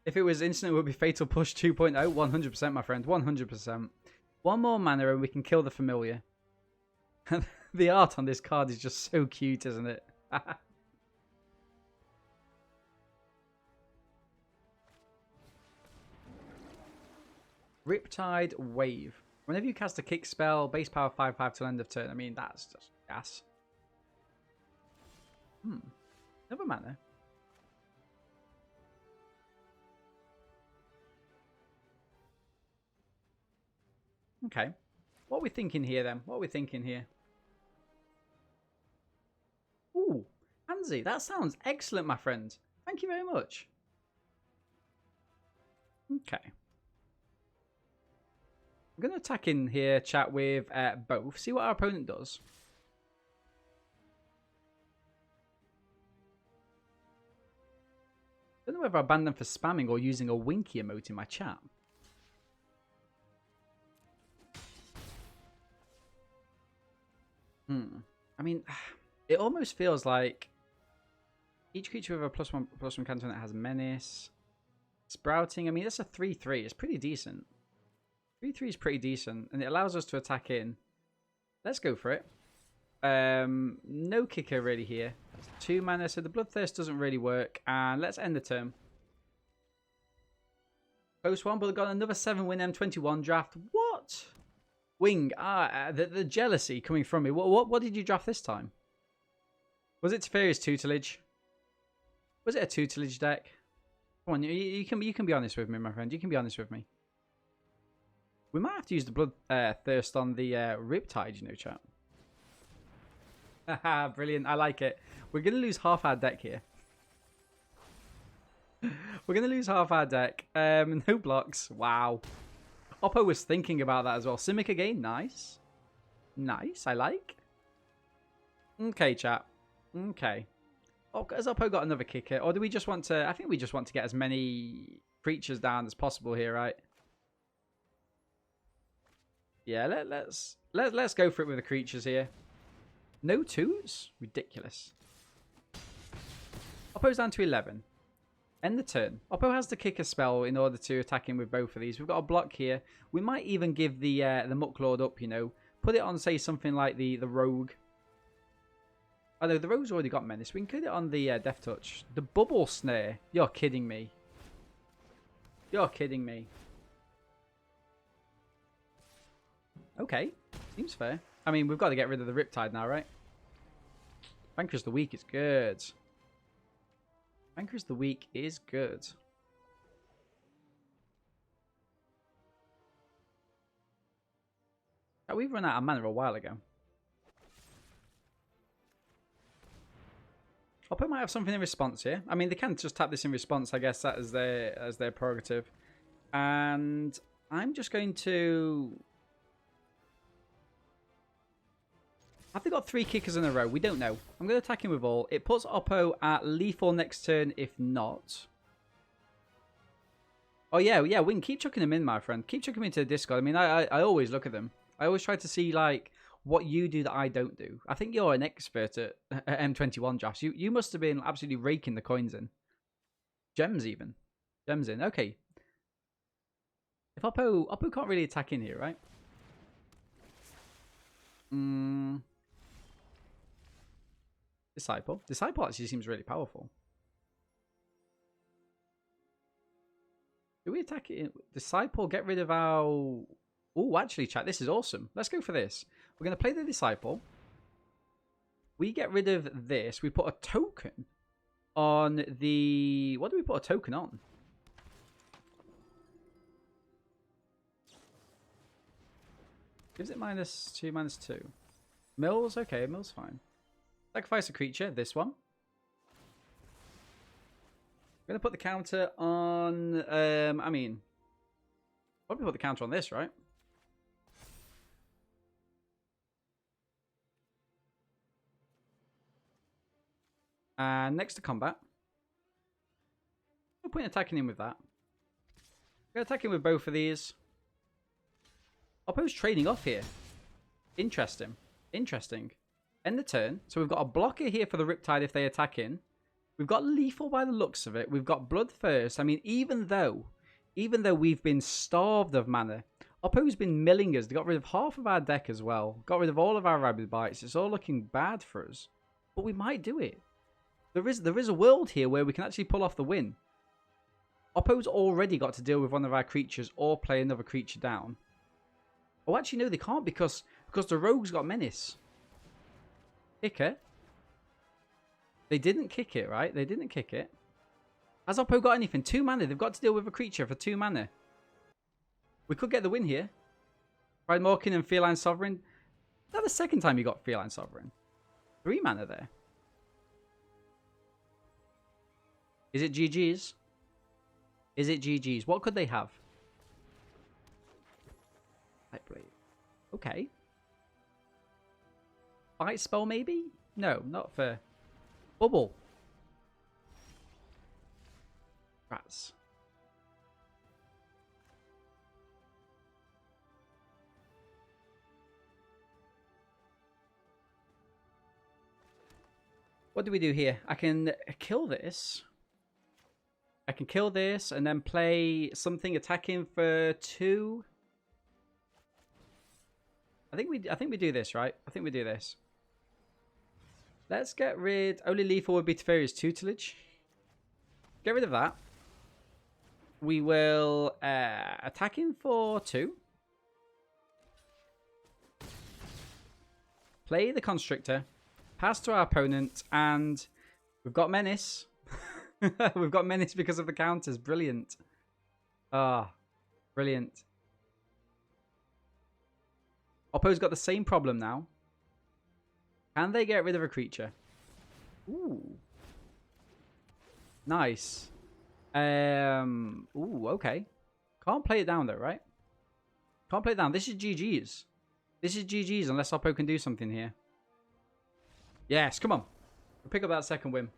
If it was instant, it would be Fatal Push 2.0. 100%, my friend. 100%. 1 more mana and we can kill the familiar. The art on this card is just so cute, isn't it? Riptide Wave. Whenever you cast a kick spell, base power 5/5 till end of turn. I mean, that's just gas. Another mana. Okay. What are we thinking here, then? What are we thinking here? Ooh, Hansi, that sounds excellent, my friend. Thank you very much. Okay. I'm going to attack in here, chat with both. See what our opponent does. I don't know whether I banned them for spamming or using a winky emote in my chat. I mean, it almost feels like each creature with a +1/+1 counter that has menace. Sprouting, I mean, that's a 3/3. It's pretty decent. 3/3 is pretty decent, and it allows us to attack in. Let's go for it. No kicker really here. That's 2 mana, so the Bloodthirst doesn't really work. And let's end the turn. Close one, but we've got another 7-win M21 draft. What? Wing, the jealousy coming from me. What did you draft this time? Was it Teferi's Tutelage? Was it a Tutelage deck? Come on, you can be honest with me, my friend. You can be honest with me. We might have to use the Bloodthirst on the Riptide, you know, chat. Haha, brilliant. I like it. We're going to lose half our deck here. We're going to lose half our deck. No blocks. Wow. Oppo was thinking about that as well. Simic again. Nice. Nice. I like. Okay, chat. Okay. Oh, has Oppo got another kicker? Or do we just want to... I think we just want to get as many creatures down as possible here, right? Yeah, let's go for it with the creatures here. No 2s? Ridiculous. Oppo's down to 11. End the turn. Oppo has to kick a spell in order to attack him with both of these. We've got a block here. We might even give the Mucklord up, you know. Put it on, say, something like the Rogue. Although the Rogue's already got Menace. We can put it on the Death Touch. The Bubble Snare. You're kidding me. You're kidding me. Okay. Seems fair. I mean, we've got to get rid of the Riptide now, right? Vanquish the Weak is good. Vanquish the Weak is good. We've run out of mana a while ago. Oppo might have something in response here. I mean, they can just tap this in response. I guess that is their prerogative. And I'm just going to... Have they got 3 kickers in a row? We don't know. I'm going to attack him with all. It puts Oppo at lethal next turn, if not. Oh, yeah, we can keep chucking them in, my friend. Keep chucking them into the Discord. I mean, I always look at them. I always try to see, like, what you do that I don't do. I think you're an expert at M21 drafts. You must have been absolutely raking the coins in. Gems, even. Gems in. Okay. If Oppo can't really attack in here, right? Disciple. Disciple actually seems really powerful. Do we attack it? Disciple, get rid of our... Oh, actually, chat, this is awesome. Let's go for this. We're going to play the Disciple. We get rid of this. We put a token on the... What do we put a token on? Gives it -2, -2. Mills? Okay, Mills fine. Sacrifice a creature, this one. I'm going to put the counter on... I mean... Probably put the counter on this, right? And next to combat. No point attacking him with that. I'm going to attack him with both of these. Oppo's trading off here. Interesting. Interesting. End the turn. So we've got a blocker here for the Riptide if they attack in. We've got lethal by the looks of it. We've got Bloodthirst. I mean, even though we've been starved of mana, Oppo's been milling us. They got rid of half of our deck as well. Got rid of all of our Rabid Bites. It's all looking bad for us. But we might do it. There is a world here where we can actually pull off the win. Oppo's already got to deal with one of our creatures or play another creature down. Oh, actually, no, they can't because the Rogue's got Menace. Kicker. They didn't kick it, right? They didn't kick it. Has Oppo got anything? 2 mana. They've got to deal with a creature for 2 mana. We could get the win here. Pride Morkin and Feline Sovereign. Is that the second time you got Feline Sovereign? 3 mana there. Is it GG's? Is it GG's? What could they have? Okay. Fight spell maybe? No, not for... Bubble. Rats. What do we do here? I can kill this. I can kill this and then play something attacking for 2. I think we do this, right? I think we do this. Let's get rid... Only lethal would be Teferi's Tutelage. Get rid of that. We will attack him for 2. Play the Constrictor. Pass to our opponent. And we've got Menace. We've got Menace because of the counters. Brilliant. Ah, brilliant. Oppo's got the same problem now. Can they get rid of a creature? Ooh. Nice. Ooh, okay. Can't play it down though, right? Can't play it down. This is GG's. This is GG's unless Oppo can do something here. Yes, come on. We'll pick up that second win.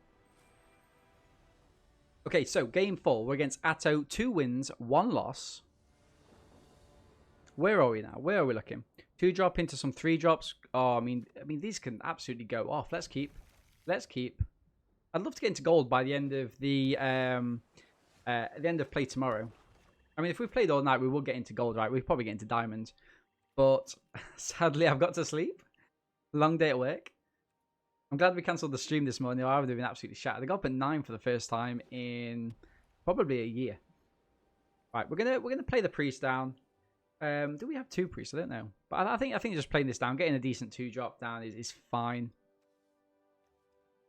Okay, so game 4. We're against Atto. 2 wins, 1 loss. Where are we now? Where are we looking? 2 drop into some 3 drops. Oh, I mean, these can absolutely go off. Let's keep. Let's keep. I'd love to get into gold by the end of the play tomorrow. I mean, if we played all night, we will get into gold, right? We'll probably get into diamond. But sadly, I've got to sleep. Long day at work. I'm glad we cancelled the stream this morning. I would have been absolutely shattered. I got up at 9 for the first time in probably a year. Right, we're gonna play the priest down. Do we have 2 priests? I don't know. But I think just playing this down, getting a decent 2 drop down is fine.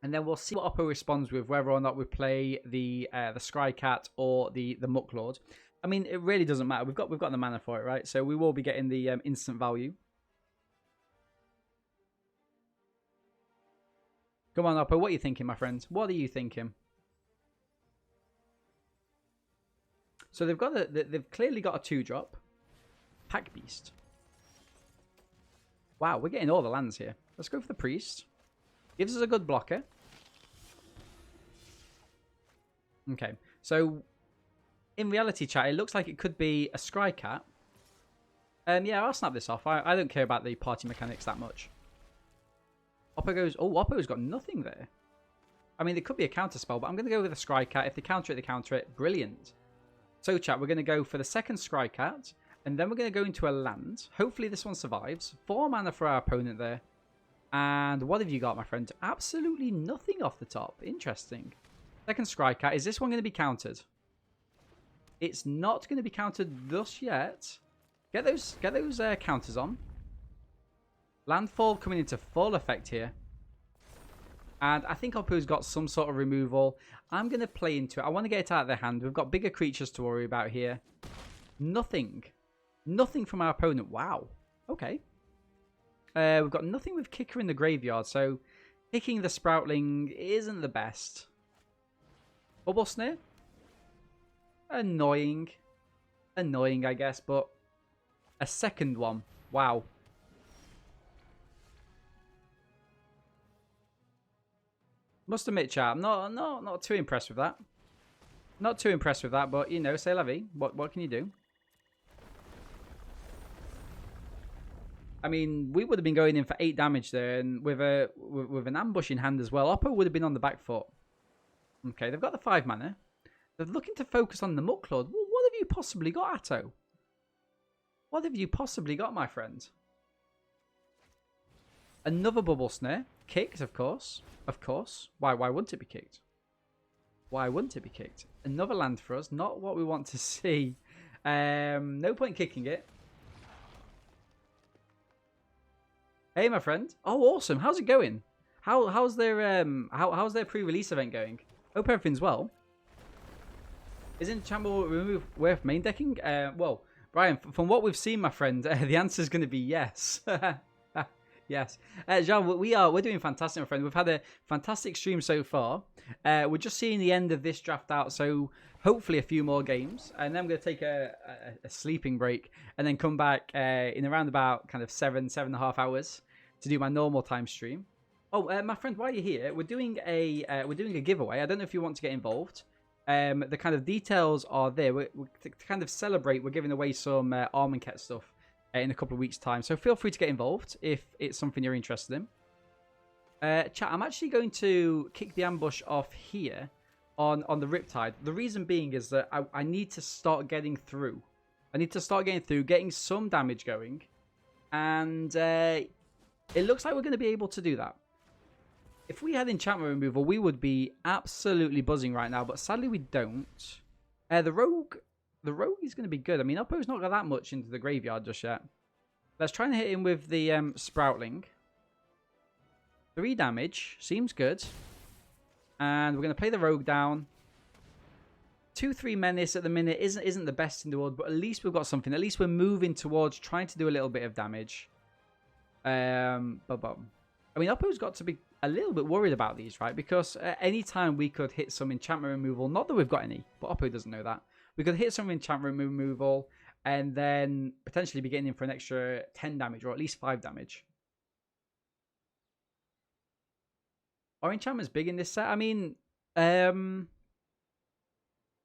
And then we'll see what Oppo responds with, whether or not we play the Scry Cat or the Muck Lord. I mean, it really doesn't matter. We've got the mana for it, right? So we will be getting the instant value. Come on, Oppo. What are you thinking, my friends? What are you thinking? So they've clearly got a 2 drop. Pack Beast. Wow, we're getting all the lands here. Let's go for the priest. Gives us a good blocker. Okay. So, in reality, chat, it looks like it could be a scry cat. Yeah, I'll snap this off. I don't care about the party mechanics that much. Oppo goes... Oh, Oppo's got nothing there. I mean, it could be a counter spell, but I'm going to go with a scry cat. If they counter it, they counter it. Brilliant. So, chat, we're going to go for the second scry cat. And then we're going to go into a land. Hopefully this one survives. 4 mana for our opponent there. And what have you got, my friend? Absolutely nothing off the top. Interesting. Second scry cat. Is this one going to be countered? It's not going to be countered thus yet. Get those counters on. Landfall coming into full effect here. And I think Oppo's got some sort of removal. I'm going to play into it. I want to get it out of their hand. We've got bigger creatures to worry about here. Nothing. Nothing from our opponent. Wow. Okay. We've got nothing with Kicker in the graveyard. So kicking the Sproutling isn't the best. Bubble Snare. Annoying. Annoying, I guess. But a second one. Wow. Must admit, chat, I'm not too impressed with that. Not too impressed with that, but, you know, c'est la vie. What can you do? I mean, we would have been going in for 8 damage there, and with an ambush in hand as well. Oppo would have been on the back foot. Okay, they've got the 5 mana. They're looking to focus on the Mucklord. Well, what have you possibly got, Atto? What have you possibly got, my friend? Another Bubble Snare. Kicked, of course. Of course. Why wouldn't it be kicked? Why wouldn't it be kicked? Another land for us. Not what we want to see. No point kicking it. Hey, my friend. Oh, awesome. How's it going? How's their how's their pre-release event going? Hope everything's well. Isn't Chamber remove worth main decking? Well, Brian, from what we've seen, my friend, the answer is going to be yes. Yes. Jean, we're doing fantastic, my friend. We've had a fantastic stream so far. We're just seeing the end of this draft out, so hopefully a few more games. And then I'm going to take a sleeping break and then come back in around about kind of 7.5 hours to do my normal time stream. Oh, my friend, while you're here, we're doing a giveaway. I don't know if you want to get involved. The kind of details are there. To kind of celebrate, we're giving away some Armenket stuff in a couple of weeks' time. So feel free to get involved if it's something you're interested in. Chat, I'm actually going to kick the ambush off here on the Riptide. The reason being is that I need to start getting through. I need to start getting some damage going. And it looks like we're going to be able to do that. If we had enchantment removal, we would be absolutely buzzing right now. But sadly, we don't. The Rogue is going to be good. I mean, Oppo's not got that much into the graveyard just yet. Let's try and hit him with the Sproutling. 3 damage. Seems good. And we're going to play the Rogue down. 2-3 Menace at the minute isn't the best in the world, but at least we've got something. At least we're moving towards trying to do a little bit of damage. I mean, Oppo's got to be a little bit worried about these, right? Because at any time we could hit some enchantment removal. Not that we've got any, but Oppo doesn't know that. We could hit some enchantment removal and then potentially be getting in for an extra 10 damage or at least 5 damage. Are enchantments big in this set? I mean,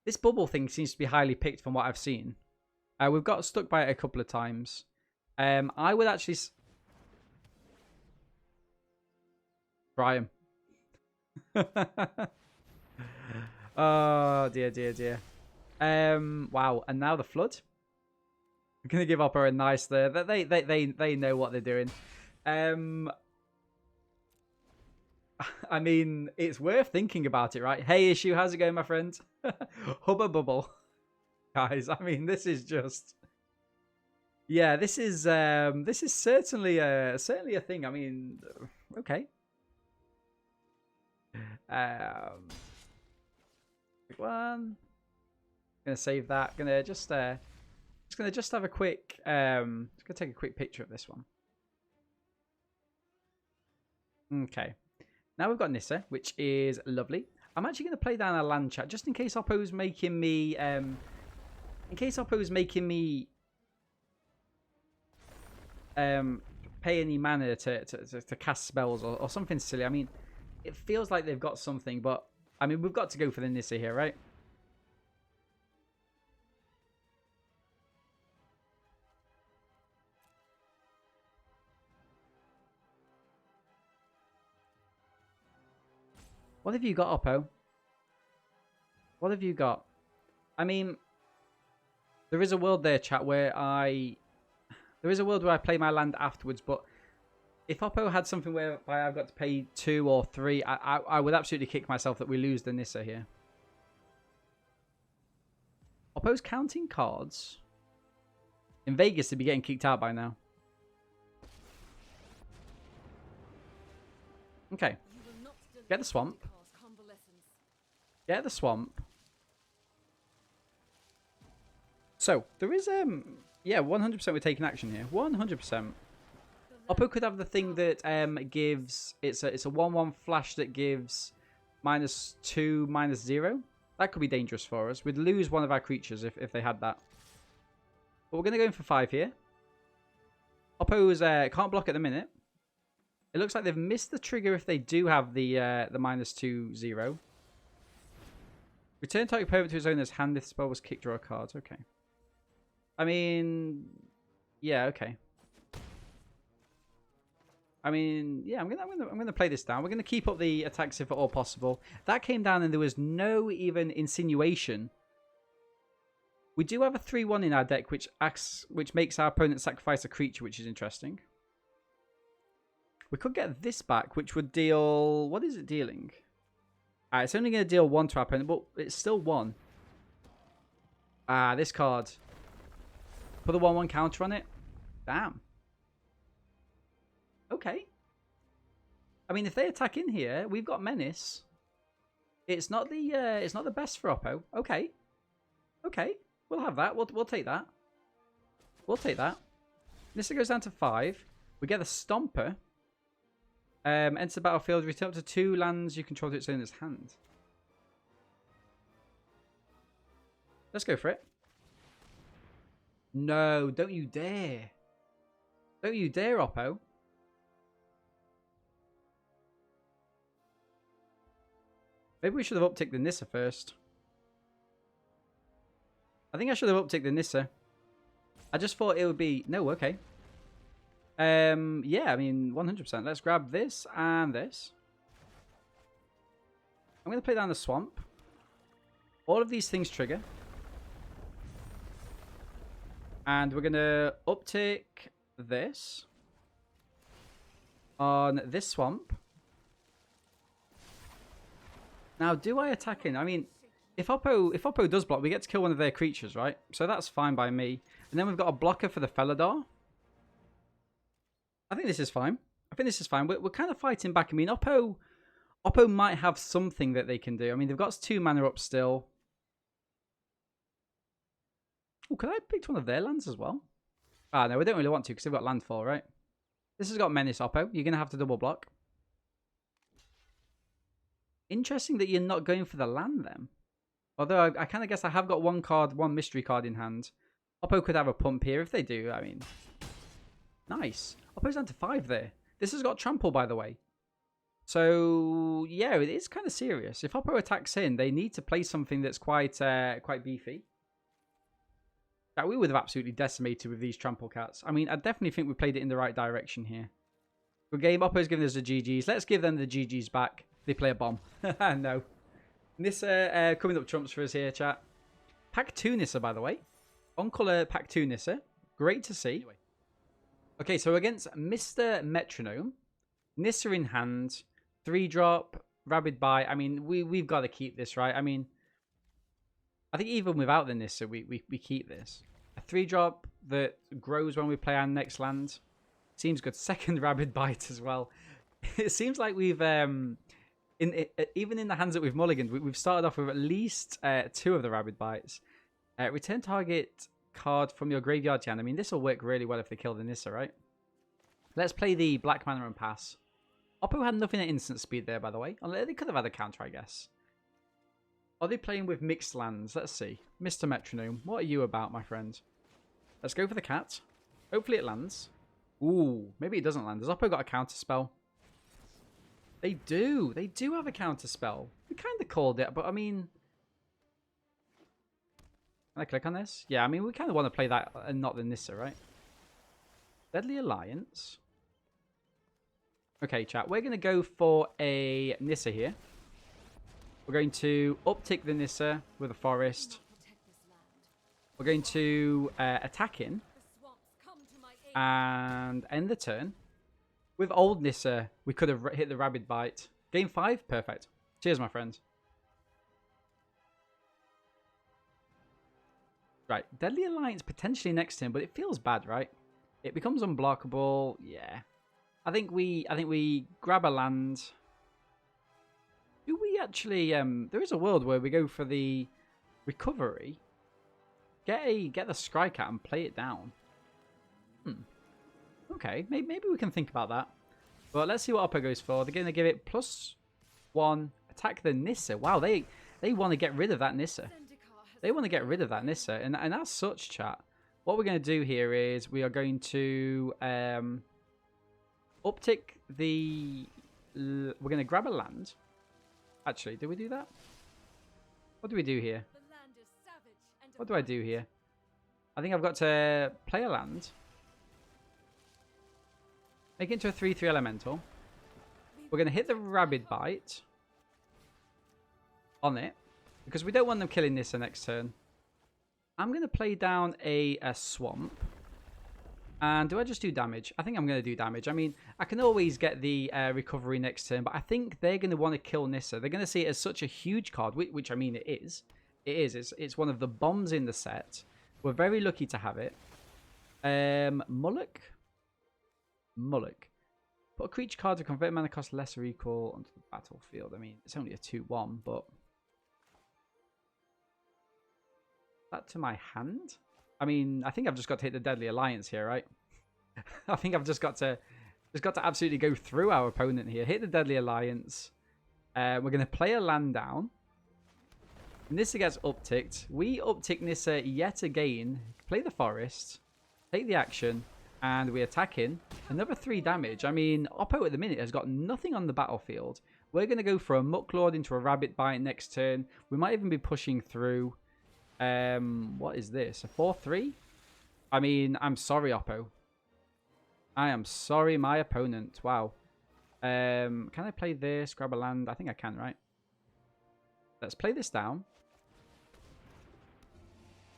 this bubble thing seems to be highly picked from what I've seen. We've got stuck by it a couple of times. I would actually... Brian. Oh, dear. Wow, and now the flood. We're gonna give Oppo a nice there. They know what they're doing. I mean, it's worth thinking about it, right? Hey, Issue, how's it going, my friend? Hubba bubble, guys. I mean, this is just, yeah, this is certainly a thing. I mean, okay. Quick one. Gonna save that. Gonna just have a quick just gonna take a quick picture of this one. Okay. Now we've got Nissa, which is lovely. I'm actually gonna play down a land chat just in case Oppo's making me pay any mana to cast spells or something silly. I mean, it feels like they've got something, but I mean, we've got to go for the Nissa here, right? What have you got, Oppo? What have you got? I mean, there is a world there, chat, where I play my land afterwards, but if Oppo had something whereby I've got to pay 2 or 3, I would absolutely kick myself that we lose the Nissa here. Oppo's counting cards. In Vegas, they'd be getting kicked out by now. Okay. Get the swamp. Get the swamp. So, there is, yeah, 100% we're taking action here. 100%. Oppo could have the thing that gives... It's a 1-1 flash that gives -2, -0. That could be dangerous for us. We'd lose one of our creatures if they had that. But we're going to go in for 5 here. Oppo's can't block at the minute. It looks like they've missed the trigger if they do have the -2/0. Return target opponent to his owner's hand if the spell was kicked, draw a card. Okay. I mean, yeah, okay. I mean, yeah, I'm gonna play this down. We're gonna keep up the attacks if at all possible. That came down and there was no even insinuation. We do have a 3/1 in our deck, which makes our opponent sacrifice a creature, which is interesting. We could get this back, which would deal... What is it dealing? It's only going to deal 1 to our opponent, but it's still 1. This card. Put a 1/1 counter on it. Damn. Okay. I mean, if they attack in here, we've got Menace. It's not the best for Oppo. Okay. Okay. We'll have that. We'll take that. We'll take that. Nissa goes down to 5. We get the Stomper. Enter the battlefield. Return up to 2 lands you control to its owner's hand. Let's go for it. No, don't you dare. Don't you dare, Oppo. Maybe we should have upticked the Nissa first. I think I should have upticked the Nissa. I just thought it would be... No, okay. Yeah, I mean, 100%. Let's grab this and this. I'm going to play down the swamp. All of these things trigger. And we're going to uptick this on this swamp. Now, do I attack in? I mean, if Oppo does block, we get to kill one of their creatures, right? So that's fine by me. And then we've got a blocker for the Felidar. I think this is fine. I think this is fine. We're kind of fighting back. I mean, Oppo might have something that they can do. I mean, they've got 2 mana up still. Oh, could I have picked one of their lands as well? Ah, no, we don't really want to because they've got landfall, right? This has got Menace, Oppo. You're going to have to double block. Interesting that you're not going for the land then. Although I kind of guess I have got one mystery card in hand. Oppo could have a pump here if they do. I mean, nice. Oppo's down to 5 there. This has got trample, by the way. So, yeah, it is kind of serious. If Oppo attacks in, they need to play something that's quite beefy. That we would have absolutely decimated with these trample cats. I mean, I definitely think we played it in the right direction here. Good game. Oppo's giving us the GGs. Let's give them the GGs back. They play a bomb. No. Nissa coming up trumps for us here, chat. Pack 2 Nissa, by the way. On-colour Pack 2 Nissa. Great to see. Anyway. Okay, so against Mr. Metronome. Nissa in hand. 3-drop. Rabid Bite. I mean, we've got to keep this, right? I mean, I think even without the Nissa, we keep this. A 3-drop that grows when we play our next land. Seems good. Second Rabid Bite as well. It seems like we've... even in the hands that we've mulliganed, we've started off with at least 2 of the Rabid Bites. Return target card from your graveyard to hand. I mean, this will work really well if they kill the Nissa, right? Let's play the Black Mana and pass. Oppo had nothing at instant speed there, by the way. They could have had a counter, I guess. Are they playing with mixed lands? Let's see. Mr. Metronome, what are you about, my friend? Let's go for the cat. Hopefully it lands. Ooh, maybe it doesn't land. Has Oppo got a counter spell? They do. They do have a counter spell. We kind of called it, but I mean... Can I click on this? Yeah, I mean, we kind of want to play that and not the Nissa, right? Deadly Alliance. Okay, chat. We're going to go for a Nissa here. We're going to uptick the Nissa with a forest. We're going to attack in and end the turn. With old Nissa, we could have hit the Rabid Bite. Game 5, perfect. Cheers, my friend. Right, Deadly Alliance potentially next turn, but it feels bad, right? It becomes unblockable. Yeah, I think we grab a land. Do we actually? There is a world where we go for the recovery. Get the Scrycat and play it down. Okay, maybe we can think about that. But let's see what Oppo goes for. They're going to give it +1. Attack the Nissa. Wow, they want to get rid of that Nissa. They want to get rid of that Nissa. And as such, chat, what we're going to do here is we are going to uptick the... We're going to grab a land. Actually, do we do that? What do we do here? What do I do here? I think I've got to play a land. Make it into a 3/3 elemental. We're going to hit the Rabid Bite on it, because we don't want them killing Nissa next turn. I'm going to play down a swamp. And do I just do damage? I think I'm going to do damage. I mean, I can always get the recovery next turn, but I think they're going to want to kill Nissa. They're going to see it as such a huge card, which I mean it is. It is. It's one of the bombs in the set. We're very lucky to have it. Mullock. Put a creature card to convert mana cost less or equal onto the battlefield. I mean, it's only a 2/1, but... That to my hand? I mean, I think I've just got to hit the Deadly Alliance here, right? I think I've just got to absolutely go through our opponent here. Hit the Deadly Alliance. We're going to play a land down. Nissa gets upticked. We uptick Nissa yet again. Play the forest. Take the action. And we attack in. Another 3 damage. I mean, Oppo at the minute has got nothing on the battlefield. We're going to go for a Mucklord into a Rabbit Bite next turn. We might even be pushing through. What is this? A 4/3? I mean, I'm sorry, Oppo. I am sorry, my opponent. Wow. Can I play this? Grab a land? I think I can, right? Let's play this down.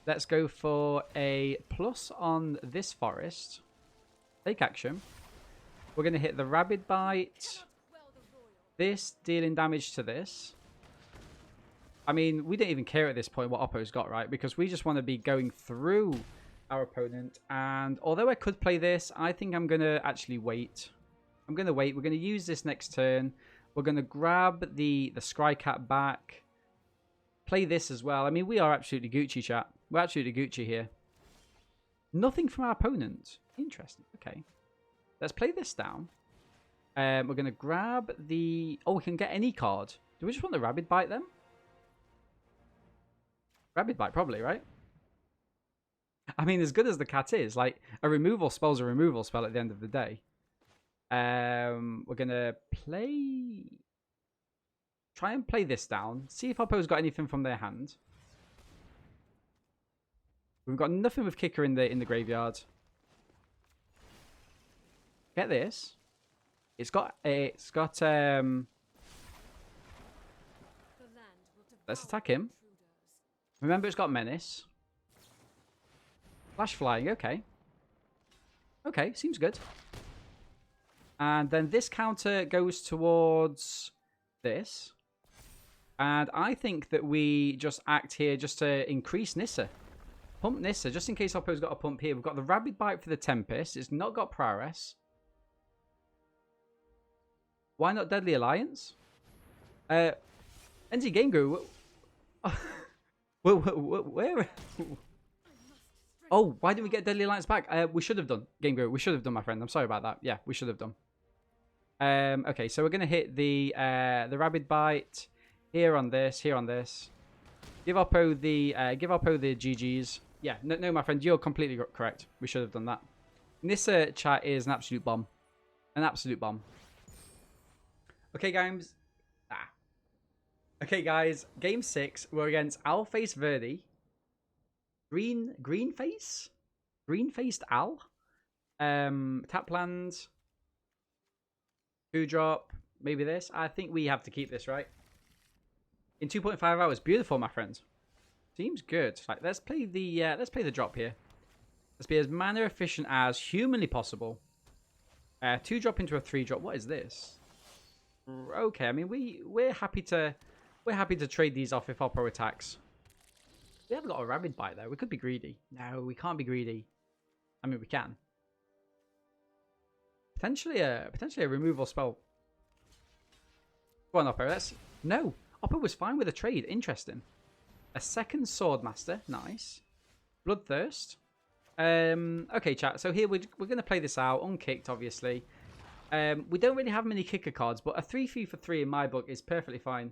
Let's go for a plus on this forest. Take action. We're going to hit the Rabid Bite. This, dealing damage to this. I mean, we don't even care at this point what Oppo's got, right? Because we just want to be going through our opponent. And although I could play this, I think I'm going to actually wait. I'm going to wait. We're going to use this next turn. We're going to grab the Scrycat back. Play this as well. I mean, we are absolutely Gucci, chat. We're absolutely Gucci here. Nothing from our opponent. Interesting. Okay. Let's play this down. We're going to grab the... Oh, we can get any card. Do we just want the Rabid Bite then? Rabid Bite, probably, right? I mean, as good as the cat is, like, a removal spell's a removal spell at the end of the day. We're going to play... Try and play this down. See if Oppo's got anything from their hand. We've got nothing with Kicker in the graveyard. Get this. Let's attack him. Remember, it's got Menace. Flash Flying, okay. Okay, seems good. And then this counter goes towards this. And I think that we just act here just to increase Nissa. Pump Nissa, just in case Oppo's got a pump here. We've got the Rabid Bite for the Tempest. It's not got Prowess. Why not Deadly Alliance? NZ Game Guru. Where? Oh, why didn't we get Deadly Alliance back? We should have done. Game Guru, we should have done, my friend. I'm sorry about that. Yeah, we should have done. Okay, so we're going to hit the Rabid Bite here on this, here on this. Give Oppo the GGs. Yeah, no, my friend, you're completely correct. We should have done that. Nissa chat is an absolute bomb. An absolute bomb. Okay, guys. Okay, guys. Game 6. We're against Alface Verde. Green face? Green-faced Al. Tap land. 2-drop. Maybe this. I think we have to keep this, right? In 2.5 hours. Beautiful, my friend. Seems good. Like, let's play the drop here. Let's be as mana efficient as humanly possible. 2-drop into a 3-drop. What is this? Okay, I mean we're happy to trade these off if Oppo attacks. We haven't got a Rabid Bite though. We could be greedy. No, we can't be greedy. I mean we can. Potentially a removal spell. Go on, Oppo. Let's no. Oppo was fine with a trade. Interesting. A second Swordmaster. Nice. Bloodthirst. Okay, chat. So here we're going to play this out. Unkicked, obviously. We don't really have many kicker cards, but a 3-3 for 3 in my book is perfectly fine.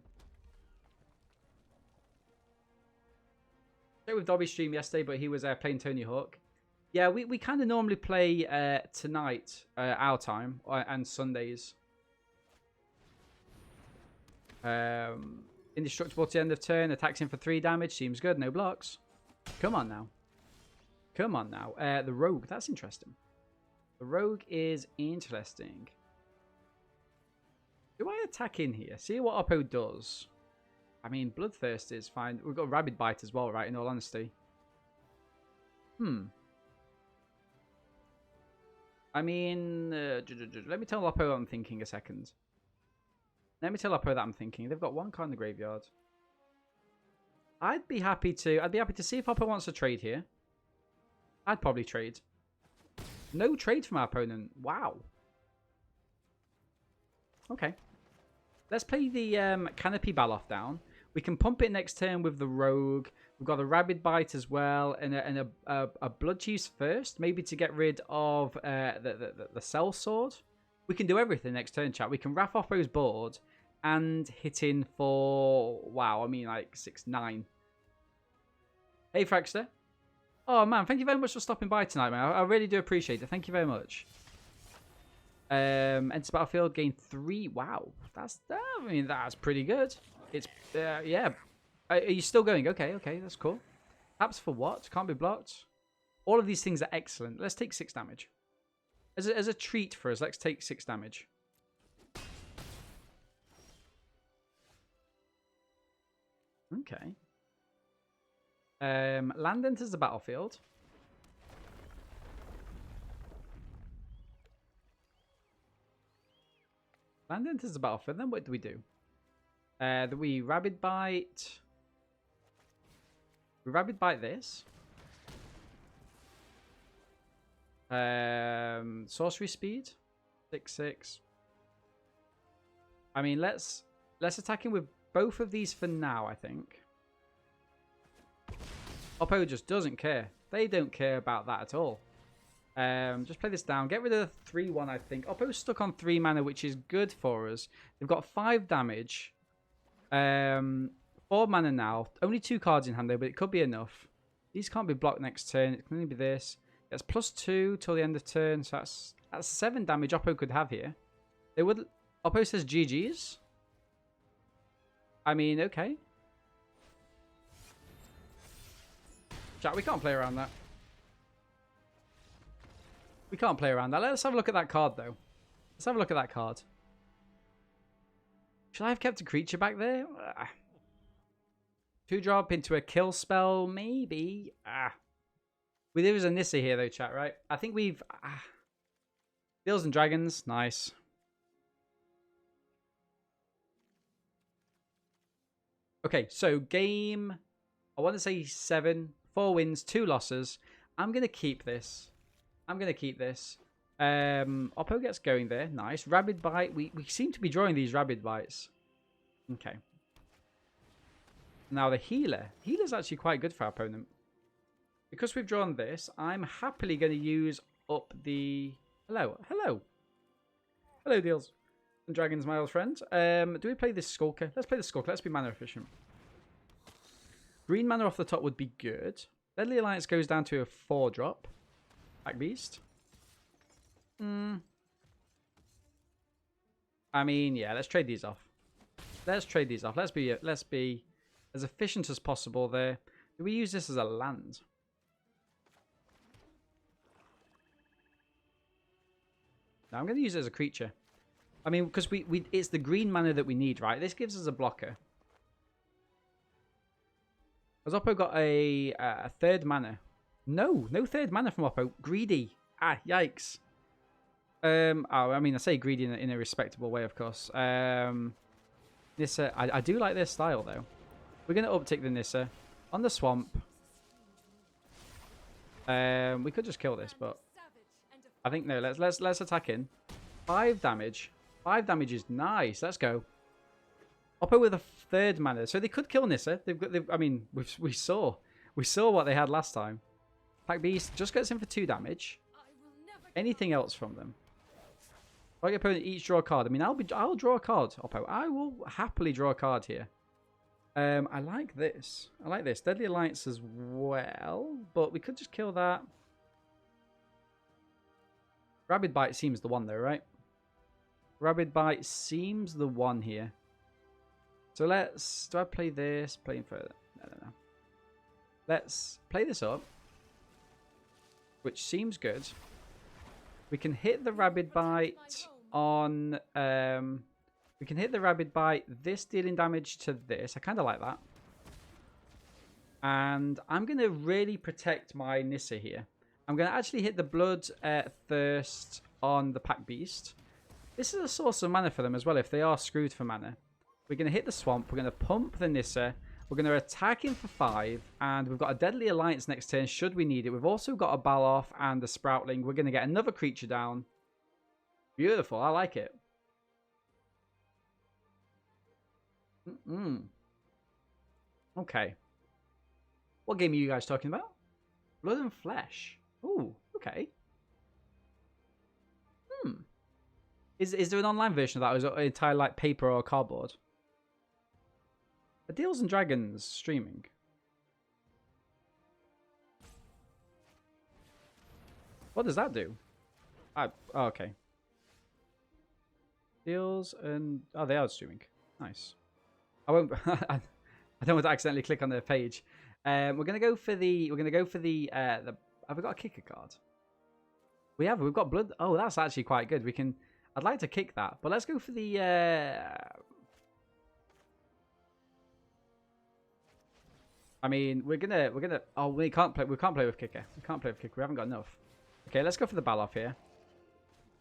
I played with Dobby's stream yesterday, but he was playing Tony Hawk. Yeah, we kind of normally play tonight, our time, and Sundays. Indestructible to the end of turn, attacks him for 3 damage. Seems good, no blocks. Come on now. Come on now. The Rogue, that's interesting. The Rogue is interesting. Do I attack in here? See what Oppo does. I mean, Bloodthirst is fine. We've got Rabid Bite as well, right? In all honesty. I mean, let me tell Oppo what I'm thinking a second. Let me tell Oppo that I'm thinking. They've got 1 card in the graveyard. I'd be happy to see if Oppo wants to trade here. I'd probably trade. No trade from our opponent. Wow. Okay. Let's play the Canopy Baloth down. We can pump it next turn with the Rogue. We've got a Rabid Bite as well, and a Blood Chiefs first, maybe to get rid of the Cell Sword. We can do everything next turn, chat. We can Wrath Oppo's board and hit in for, wow, I mean like 6-9. Hey, Fraxter. Oh, man, thank you very much for stopping by tonight, man. I really do appreciate it. Thank you very much. Enter Battlefield, gain 3. Wow, I mean, that's pretty good. It's, yeah. Are you still going? Okay, that's cool. Taps for what? Can't be blocked. All of these things are excellent. Let's take 6 damage. As a treat for us, let's take 6 damage. Okay. Land enters the battlefield. Land enters the battlefield. Then what do we do? We Rabid Bite. We Rabid Bite this. Sorcery speed. 6/6. I mean, let's attack him with both of these for now, I think. Oppo just doesn't care. They don't care about that at all. Just play this down. Get rid of the 3/1, I think. Oppo's stuck on 3 mana, which is good for us. They've got 5 damage. 4 mana now. Only 2 cards in hand, though, but it could be enough. These can't be blocked next turn. It can only be this. It's +2 till the end of turn, so that's 7 damage Oppo could have here. They would. Oppo says GG's. I mean, okay. Chat, we can't play around that. We can't play around that. Let's have a look at that card, though. Let's have a look at that card. Should I have kept a creature back there? 2-drop into a kill spell, maybe. There was a Nissa here, though, chat, right? I think we've... Deals and Dragons, nice. Okay, so game... I want to say 7. 4 wins, 2 losses. I'm going to keep this. Oppo gets going there. Nice. Rabid Bite. We seem to be drawing these Rabid Bites. Okay. Now the Healer. Healer's actually quite good for our opponent. Because we've drawn this, I'm happily going to use up the... Hello, Deals and Dragons, my old friend. Do we play this Skulker? Let's play the Skulker. Let's be mana efficient. Green mana off the top would be good. Deadly Alliance goes down to a 4-drop. Black Beast. I mean, yeah, let's trade these off. Let's trade these off. Let's be as efficient as possible there. Do we use this as a land? No, I'm going to use it as a creature. I mean, because it's the green mana that we need, right? This gives us a blocker. Has Oppo got a third mana? No third mana from Oppo. Greedy. Ah, yikes. Oh, I mean, I say greedy in a respectable way, of course. Nissa, I do like their style, though. We're going to uptick the Nissa. On the swamp. We could just kill this, but I think, no, let's attack in. 5 damage. 5 damage is nice. Let's go. Oppo with a third mana. So they could kill Nissa. I mean, we saw what they had last time. Pack Beast just gets in for 2 damage. Anything else from them? Like your opponent each draw a card. I mean, I'll draw a card, Oppo. I will happily draw a card here. I like this. I like this. Deadly Alliance as well. But we could just kill that. Rabid Bite seems the one though, right? Rabid Bite seems the one here. So let's... Do I play this? Playing further? No. Let's play this up. Which seems good. We can hit the Rabid Bite on... we can hit the Rabid Bite. This dealing damage to this. I kind of like that. And I'm going to really protect my Nissa here. I'm going to actually hit the Blood Thirst on the Pack Beast. This is a source of mana for them as well if they are screwed for mana. We're going to hit the Swamp. We're going to pump the Nissa. We're going to attack him for 5. And we've got a Deadly Alliance next turn should we need it. We've also got a Baloth and a Sproutling. We're going to get another creature down. Beautiful. I like it. Okay. What game are you guys talking about? Blood and Flesh. Ooh, okay. Is there an online version of that, or is it entirely like paper or cardboard? Are Deals and Dragons streaming? What does that do? Oh, okay. Deals and... Oh, they are streaming. Nice. I won't... I don't want to accidentally click on their page. We're gonna go for the... Have we got a kicker card? We have. We've got blood. Oh, that's actually quite good. We can... I'd like to kick that, but let's go for the... I mean, we're gonna... Oh, we can't play with kicker. We can't play with kicker. We haven't got enough. Okay, let's go for the Baloth here.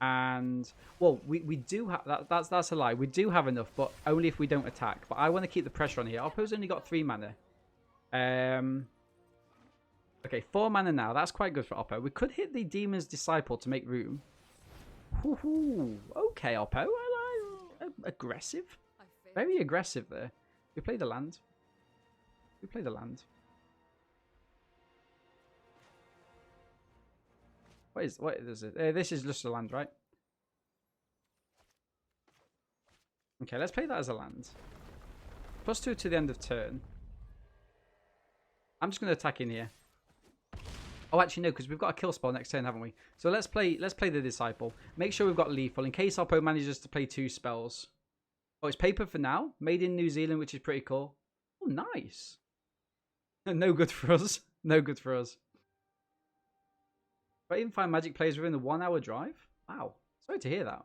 And well, we do have that's a lie. We do have enough, but only if we don't attack. But I want to keep the pressure on here. Oppo's only got 3 mana. Okay, 4 mana now. That's quite good for Oppo. We could hit the Demon's Disciple to make room. Okay, Oppo. Aggressive. Very aggressive there. We play the land. We play the land. What is it? This is just a land, right? Okay, let's play that as a land. +2 to the end of turn. I'm just going to attack in here. Oh, actually no, because we've got a kill spell next turn, haven't we? So let's play the Disciple. Make sure we've got lethal in case Oppo manages to play 2 spells. Oh, it's paper for now. Made in New Zealand, which is pretty cool. Oh, nice. No good for us. No good for us. But even find Magic players within a 1-hour drive? Wow. Sorry to hear that.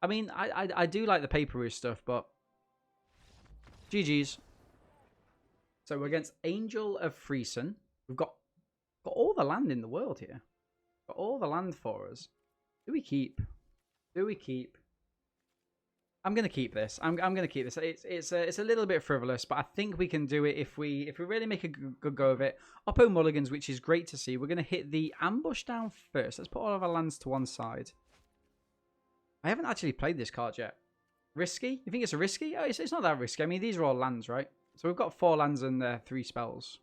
I mean, I do like the paper stuff, but... GG's. So we're against Angel of Friesen. We've got all the land in the world here. Got all the land for us. Do we keep? Do we keep? I'm gonna keep this. I'm gonna keep this. It's a little bit frivolous, but I think we can do it if we really make a good go of it. Oppo mulligans, which is great to see. We're gonna hit the ambush down first. Let's put all of our lands to one side. I haven't actually played this card yet. Risky? You think it's a risky? Oh, it's not that risky. I mean, these are all lands, right? So we've got 4 lands and 3 spells.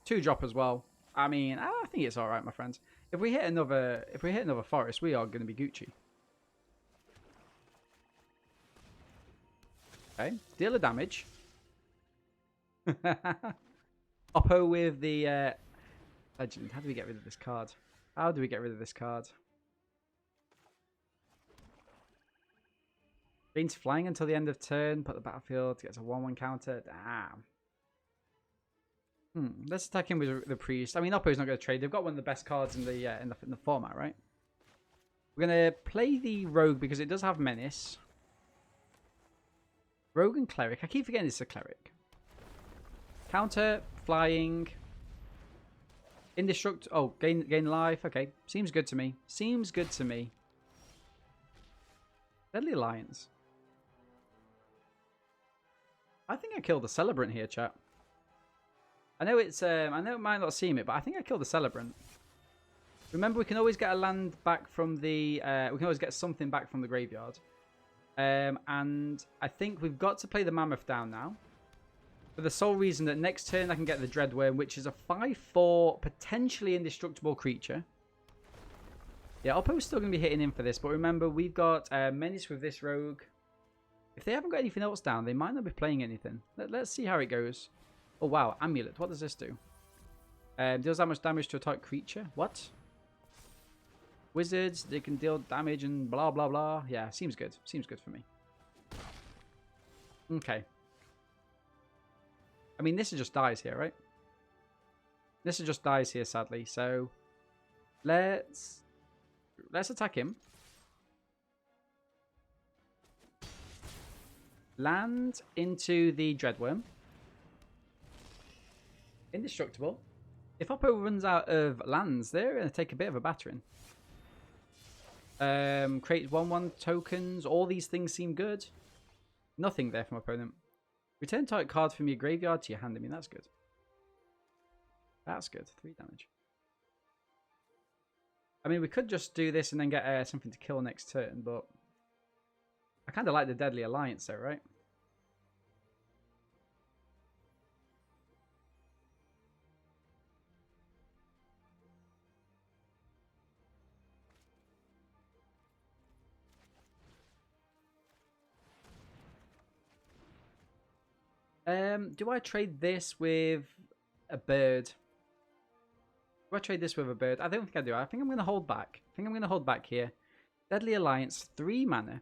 2 drop as well. I mean, I think it's all right, my friends. If we hit another forest, we are going to be Gucci. Okay, deal of damage. Oppo with the Legend. How do we get rid of this card? How do we get rid of this card? Gains flying until the end of turn. Put the battlefield. Gets a 1/1 counter. Damn. Let's attack him with the priest. I mean, Oppo's not going to trade. They've got one of the best cards in the format, right? We're going to play the rogue because it does have menace. Rogue and cleric. I keep forgetting it's a cleric. Counter, flying, indestruct. Oh, gain life. Okay, seems good to me. Seems good to me. Deadly Alliance. I think I killed the Celebrant here, chat. I know it's. I know it might not seem it, but I think I killed the Celebrant. Remember, we can always get a land back from the. We can always get something back from the graveyard. And I think we've got to play the Mammoth down now. For the sole reason that next turn I can get the Dreadworm, which is a 5/4 potentially indestructible creature. Yeah, Oppo's still going to be hitting in for this, but remember, we've got Menace with this rogue. If they haven't got anything else down, they might not be playing anything. Let's see how it goes. Oh, wow. Amulet. What does this do? Deals that much damage to a target creature. What? Wizards, they can deal damage and blah, blah, blah. Yeah, seems good. Seems good for me. Okay. I mean, Nissa just dies here, right? Nissa just dies here, sadly. So, let's attack him. Land into the Dreadworm. Indestructible. If Oppo runs out of lands, they're going to take a bit of a battering. Create 1/1 tokens. All these things seem good. Nothing there from opponent. Return target card from your graveyard to your hand. I mean, that's good. That's good. 3 damage. I mean, we could just do this and then get something to kill next turn, but I kind of like the Deadly Alliance though, right? Do I trade this with a bird? Do I trade this with a bird? I don't think I do. I think I'm going to hold back. I think I'm going to hold back here. Deadly Alliance, 3 mana.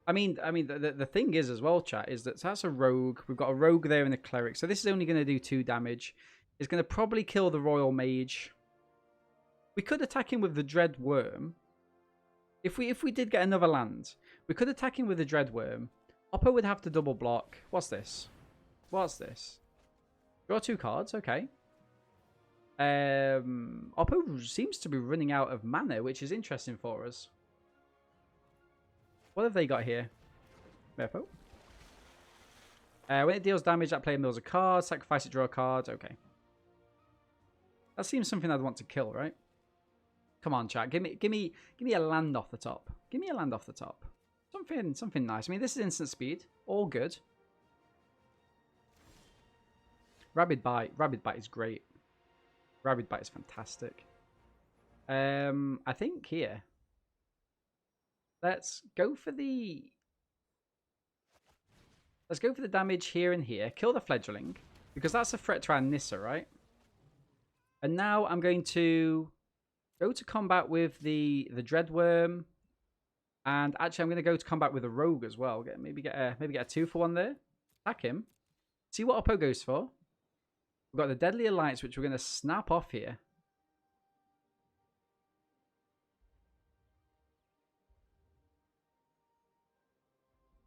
I mean, the thing is as well, chat, is that so that's a rogue. We've got a rogue there and a cleric. So this is only going to do 2 damage. It's going to probably kill the Royal Mage. We could attack him with the Dread Worm. If we did get another land, we could attack him with the Dread Worm. Oppo would have to double block. What's this? What's this? Draw 2 cards, okay. Oppo seems to be running out of mana, which is interesting for us. What have they got here? Oppo. When it deals damage, that player mills a card. Sacrifice it, draw a card. Okay. That seems something I'd want to kill, right? Come on, chat. Give me a land off the top. Give me a land off the top. Something nice. I mean, this is instant speed. All good. Rabid Bite. Rabid Bite is great. Rabid Bite is fantastic. I think here. Let's go for the damage here and here. Kill the Fledgling. Because that's a threat to our Nissa, right? And now I'm going to go to combat with the Dreadworm. And actually I'm going to go to combat with a Rogue as well. Maybe get a 2-for-1 there. Attack him. See what Oppo goes for. We've got the Deadly Alliance, which we're going to snap off here.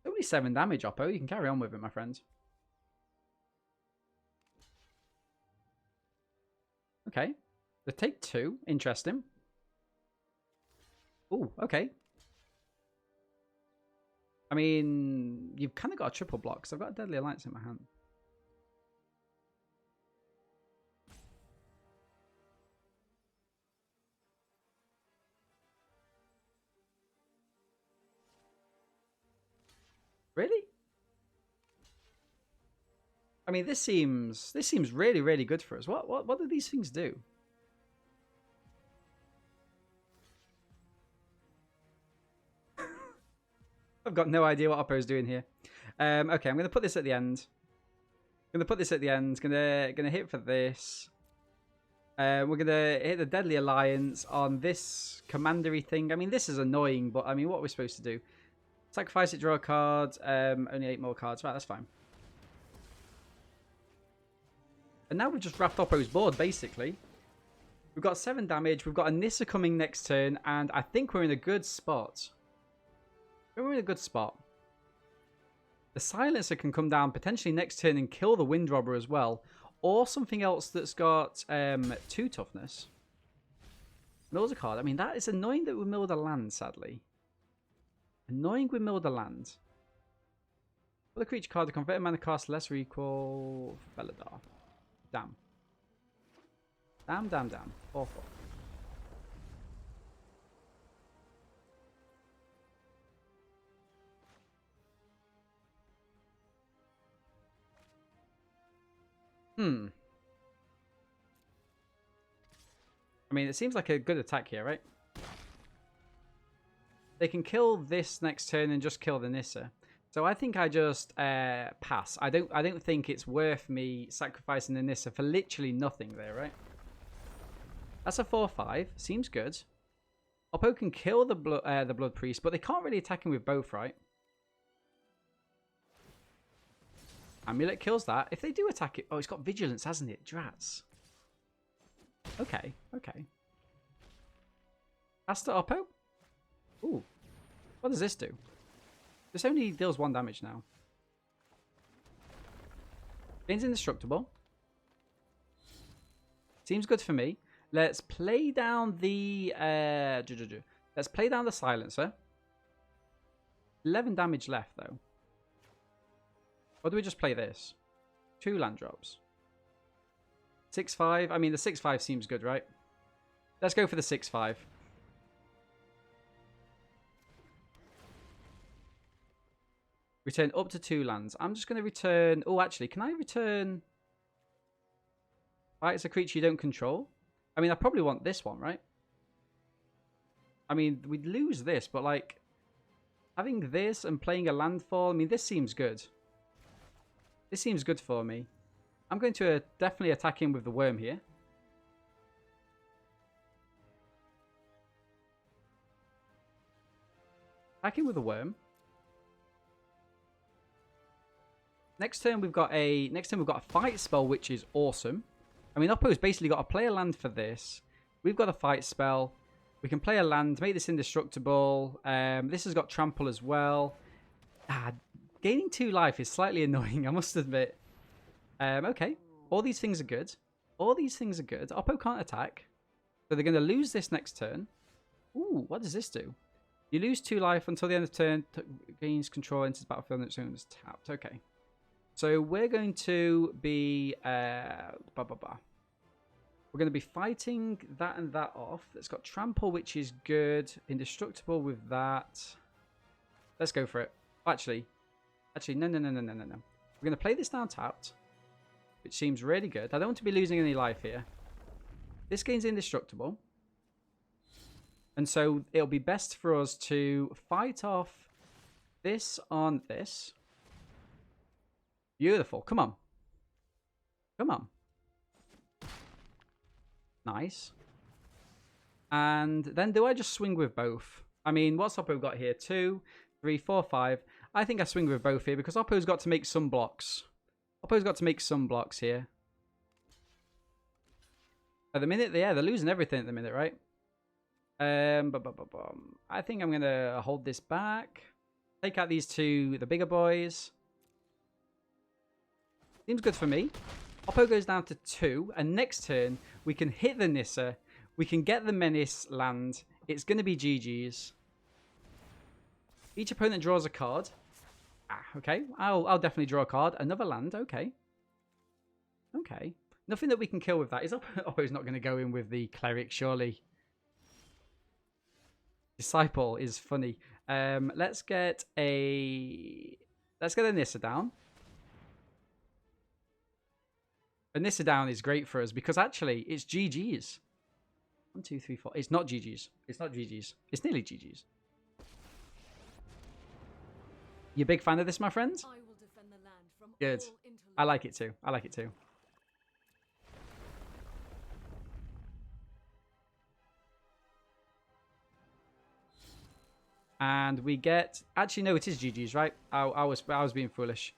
Only 7 damage, Oppo. You can carry on with it, my friend. Okay. The take 2. Interesting. Ooh, okay. I mean, you've kind of got a triple block, so I've got a Deadly Alliance in my hand. Really? I mean, this seems really, really good for us. What do these things do? I've got no idea what Oppo's doing here. Okay, I'm going to put this at the end. Gonna hit for this. We're going to hit the Deadly Alliance on this commandery thing. I mean, this is annoying, but I mean, what are we supposed to do? Sacrifice it, draw a card. Only 8 more cards. Right, that's fine. And now we've just wrapped Oppo's board, basically. We've got 7 damage. We've got a Nissa coming next turn, and I think we're in a good spot. We're in a good spot. The Silencer can come down potentially next turn and kill the Wind Robber as well. Or something else that's got 2 toughness. Mills a card. I mean, that is annoying that we milled a land, sadly. Annoying we milled a land. For the creature card, the converted mana cost less or equal Felidar. Damn. Damn. Awful. I mean, it seems like a good attack here, right? They can kill this next turn and just kill the Nissa. So I think I just pass. I don't think it's worth me sacrificing the Nissa for literally nothing there, right? That's a 4/5. Seems good. Oppo can kill the Blood Priest, but they can't really attack him with both, right? Amulet kills that. If they do attack it... Oh, it's got Vigilance, hasn't it? Drats. Okay. Pass to Oppo. Ooh. What does this do? This only deals 1 damage now. Gains indestructible. Seems good for me. Let's play down the... Let's play down the Silencer. 11 damage left, though. Or do we just play this? 2 land drops. 6/5. I mean, the 6/5 seems good, right? Let's go for the 6/5. Return up to 2 lands. I'm just going to return... Oh, actually, can I return... Right, it's a creature you don't control. I mean, I probably want this one, right? I mean, we'd lose this, but, like... Having this and playing a landfall... I mean, this seems good. This seems good for me. I'm going to definitely attack him with the worm here. Attack him with the worm. Next turn we've got a fight spell, which is awesome. I mean, Oppo's basically got to play a land for this. We've got a fight spell. We can play a land, make this indestructible. This has got trample as well. Gaining 2 life is slightly annoying, I must admit. Okay. All these things are good. Oppo can't attack. So they're going to lose this next turn. Ooh, what does this do? You lose 2 life until the end of turn. Gains control, enters battlefield on its own as tapped. Okay. So we're going to be... We're going to be fighting that and that off. It's got trample, which is good. Indestructible with that. Let's go for it. Actually, no. We're going to play this down tapped, which seems really good. I don't want to be losing any life here. This gains indestructible. And so it'll be best for us to fight off this on this. Beautiful. Come on. Nice. And then do I just swing with both? I mean, what's Oppo got here? 2, 3, 4, 5. I think I swing with both here because Oppo's got to make some blocks. Here. At the minute, yeah, they're losing everything at the minute, right? I think I'm going to hold this back. Take out these 2, the bigger boys. Seems good for me. Oppo goes down to 2, and next turn, we can hit the Nissa. We can get the Menace land. It's going to be GG's. Each opponent draws a card. Okay. I'll definitely draw a card. Another land. Okay. Nothing that we can kill with that. Oppo's not going to go in with the Cleric, surely. Disciple is funny. Let's get a Nissa down. A Nissa down is great for us because actually it's GG's. 1, 2, 3, 4. It's not GG's. It's nearly GG's. You a big fan of this, my friends? I will defend the land from Good. I like it too. And we get... Actually, no, it is GG's, right? I was being foolish.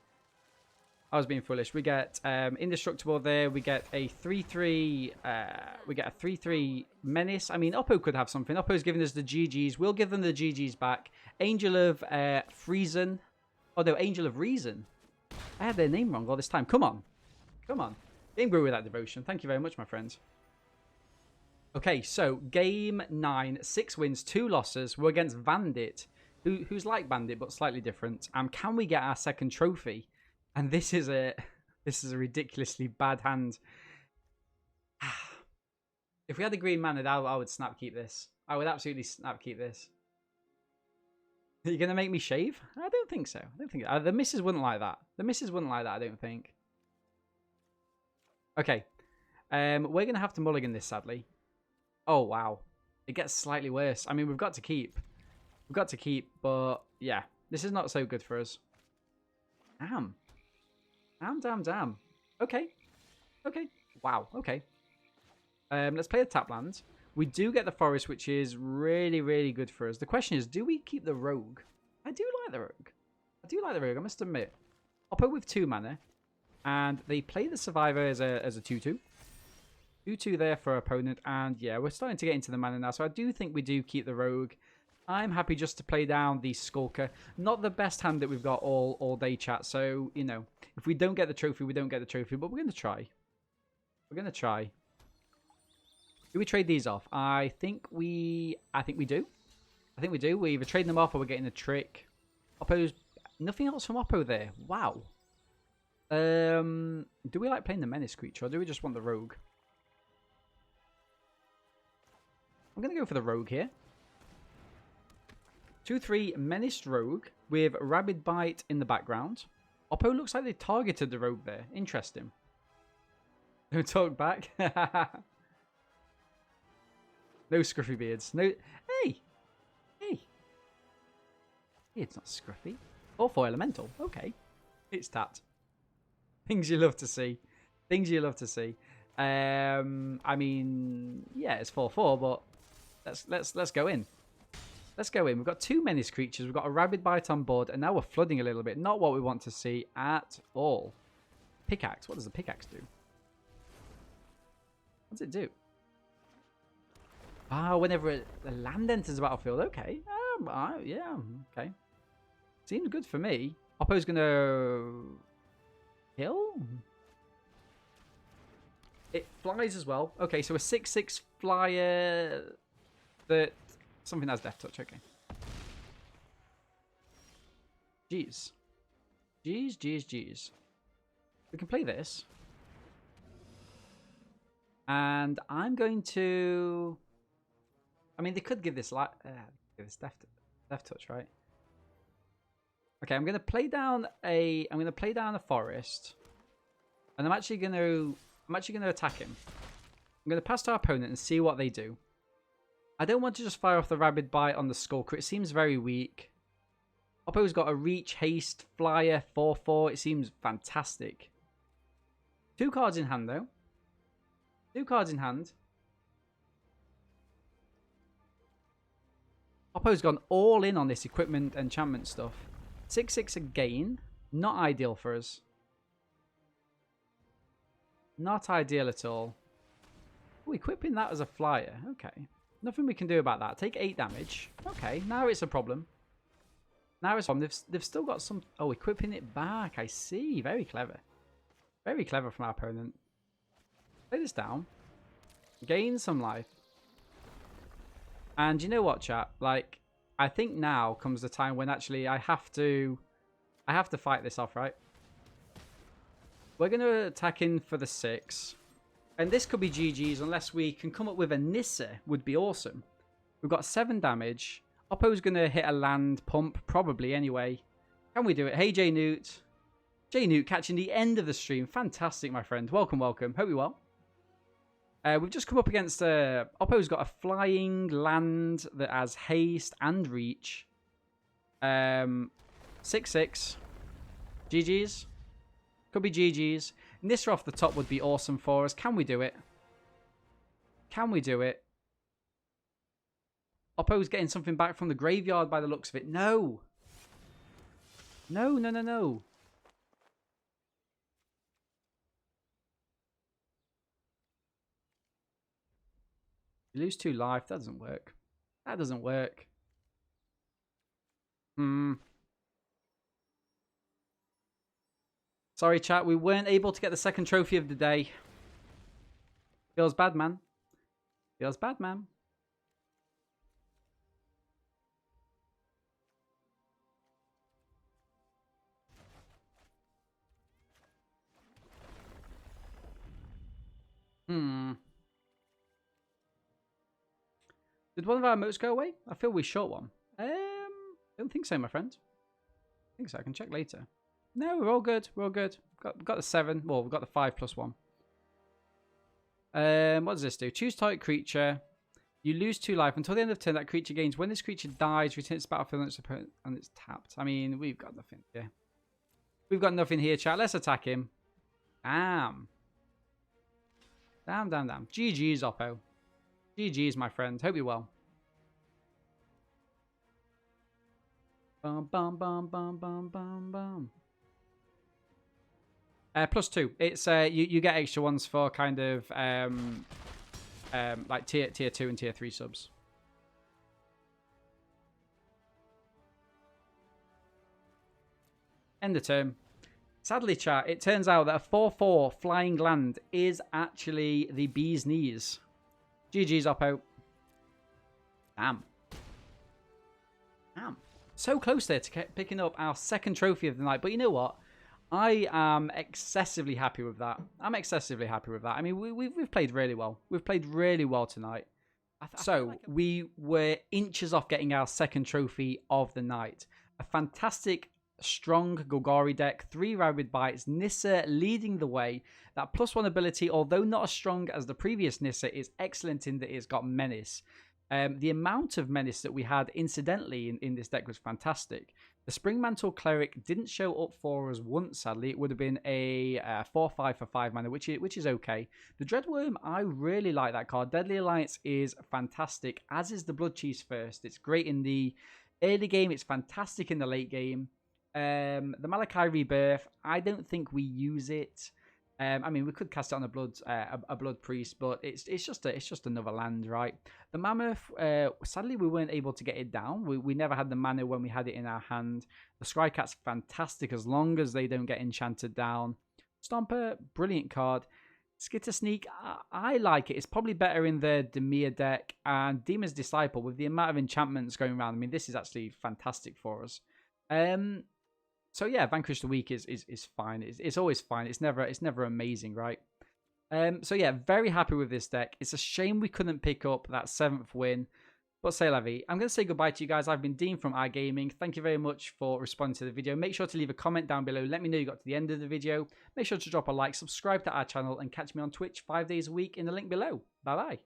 I was being foolish. We get indestructible there. We get a 3-3. We get a 3-3 menace. I mean, Oppo could have something. Oppo's giving us the GG's. We'll give them the GG's back. Angel of Friesen. Oh no, Angel of Reason. I had their name wrong all this time. Come on, come on. Game grew with that devotion. Thank you very much, my friends. Okay, so game 9, 6 wins, 2 losses. We're against Bandit, who's like Bandit but slightly different. Can we get our second trophy? And this is a ridiculously bad hand. If we had the green mana, I would snap keep this. I would absolutely snap keep this. Are you gonna make me shave? I don't think so. I don't think the missus wouldn't like that. The missus wouldn't like that. I don't think. Okay, we're gonna have to mulligan this sadly. Oh wow, it gets slightly worse. I mean, we've got to keep. We've got to keep, but yeah, this is not so good for us. Damn. Damn. Okay. Okay. Wow. Okay. Let's play the tap land. We do get the forest, which is really, really good for us. The question is, do we keep the rogue? I do like the rogue. I do like the rogue, I must admit. Oppo with 2 mana. And they play the survivor as a 2-2. 2-2 there for our opponent. And yeah, we're starting to get into the mana now. So I do think we do keep the rogue. I'm happy just to play down the Skulker. Not the best hand that we've got all day, chat. So, you know, if we don't get the trophy, we don't get the trophy. But we're going to try. We're going to try. Do we trade these off? I think we do. I think we do. We either trade them off or we're getting a trick. Oppo's... Nothing else from Oppo there. Wow. Do we like playing the Menace creature or do we just want the Rogue? I'm going to go for the Rogue here. 2-3 Menaced Rogue with Rabid Bite in the background. Oppo looks like they targeted the Rogue there. Interesting. Don't talk back. No scruffy beards. No. Hey! Hey! It's not scruffy. Or for elemental. Okay. It's tapped. Things you love to see. Things you love to see. I mean, yeah, it's 4-4, but let's go in. Let's go in. We've got 2 Menace creatures. We've got a Rabid Bite on board, and now we're flooding a little bit. Not what we want to see at all. Pickaxe. What does the pickaxe do? What does it do? Ah, whenever the land enters the battlefield. Okay. Yeah, okay. Seems good for me. Oppo's going to kill? It flies as well. Okay, so a 6-6 flyer that... Something that's Death Touch, okay. Jeez. Jeez. We can play this. And I'm going to... I mean, they could give this Death Touch, right? Okay, I'm going to play down a forest. And I'm actually going to attack him. I'm going to pass to our opponent and see what they do. I don't want to just fire off the Rabid Bite on the Skulker. It seems very weak. Oppo's got a Reach, Haste, Flyer, 4-4. It seems fantastic. 2 cards in hand, though. 2 cards in hand. Oppo's gone all in on this equipment enchantment stuff. 6-6 again. Not ideal for us. Not ideal at all. Oh, equipping that as a flyer. Okay. Nothing we can do about that. Take 8 damage. Okay, now it's a problem. Now it's a problem. They've still got some... Oh, equipping it back. I see. Very clever. Very clever from our opponent. Play this down. Gain some life. And you know what, chat? Like, I think now comes the time when actually I have to fight this off, right? We're going to attack in for the 6. And this could be GG's unless we can come up with a Nissa. Would be awesome. We've got 7 damage. Oppo's going to hit a land pump, probably anyway. Can we do it? Hey, J Newt. J Newt catching the end of the stream. Fantastic, my friend. Welcome. Hope you're well. We've just come up against... Oppo's got a flying land that has haste and reach. 6-6. GG's. Could be GG's. Nissa off the top would be awesome for us. Can we do it? Can we do it? Oppo's getting something back from the graveyard by the looks of it. No. No, no, no, no. You lose 2 life. That doesn't work. That doesn't work. Sorry, chat. We weren't able to get the second trophy of the day. Feels bad, man. Feels bad, man. Did one of our emotes go away? I feel we shot one. Don't think so, my friend. I think so. I can check later. No, we're all good. We're all good. We've got the 7. Well, we've got the 5 plus 1. What does this do? Choose target creature. You lose 2 life. Until the end of turn, that creature gains. When this creature dies, returns to battlefield and it's tapped. I mean, we've got nothing here. We've got nothing here, chat. Let's attack him. Damn. Damn, damn, damn. GG's, Oppo. GG's, my friend. Hope you're well. Bum, bum, bum, bum, bum, bum, bum. +2. It's you get extra ones for kind of like tier 2 and tier 3 subs. End of turn. Sadly, chat, it turns out that a 4/4 flying land is actually the bee's knees. GG's, Oppo. Damn. Damn. So close there to picking up our second trophy of the night. But you know what? I am excessively happy with that. I'm excessively happy with that. I mean, we've played really well. We've played really well tonight. So we were inches off getting our second trophy of the night. A fantastic, strong Golgari deck, 3 Rabid Bites, Nissa leading the way. That +1 ability, although not as strong as the previous Nissa, is excellent in that it's got Menace. The amount of Menace that we had incidentally in this deck was fantastic. The Spring Mantle Cleric didn't show up for us once, sadly. It would have been a 4/5 for 5 mana, which is okay. The Dreadworm, I really like that card. Deadly Alliance is fantastic, as is the Blood Cheese First. It's great in the early game. It's fantastic in the late game. The Malachi Rebirth, I don't think we use it. I mean, we could cast it on a blood priest, but it's just another land, right? The Mammoth, sadly, we weren't able to get it down. We never had the mana when we had it in our hand. The Scrycat's fantastic as long as they don't get enchanted down. Stomper, brilliant card. Skitter Sneak, I like it. It's probably better in the Demir deck. And Demon's Disciple, with the amount of enchantments going around, I mean, this is actually fantastic for us. So yeah, Vanquish the Weak is fine. It's always fine. It's never amazing, right? So yeah, very happy with this deck. It's a shame we couldn't pick up that 7th win. But say la vie. I'm going to say goodbye to you guys. I've been Dean from iGaming. Thank you very much for responding to the video. Make sure to leave a comment down below. Let me know you got to the end of the video. Make sure to drop a like, subscribe to our channel, and catch me on Twitch 5 days a week in the link below. Bye-bye.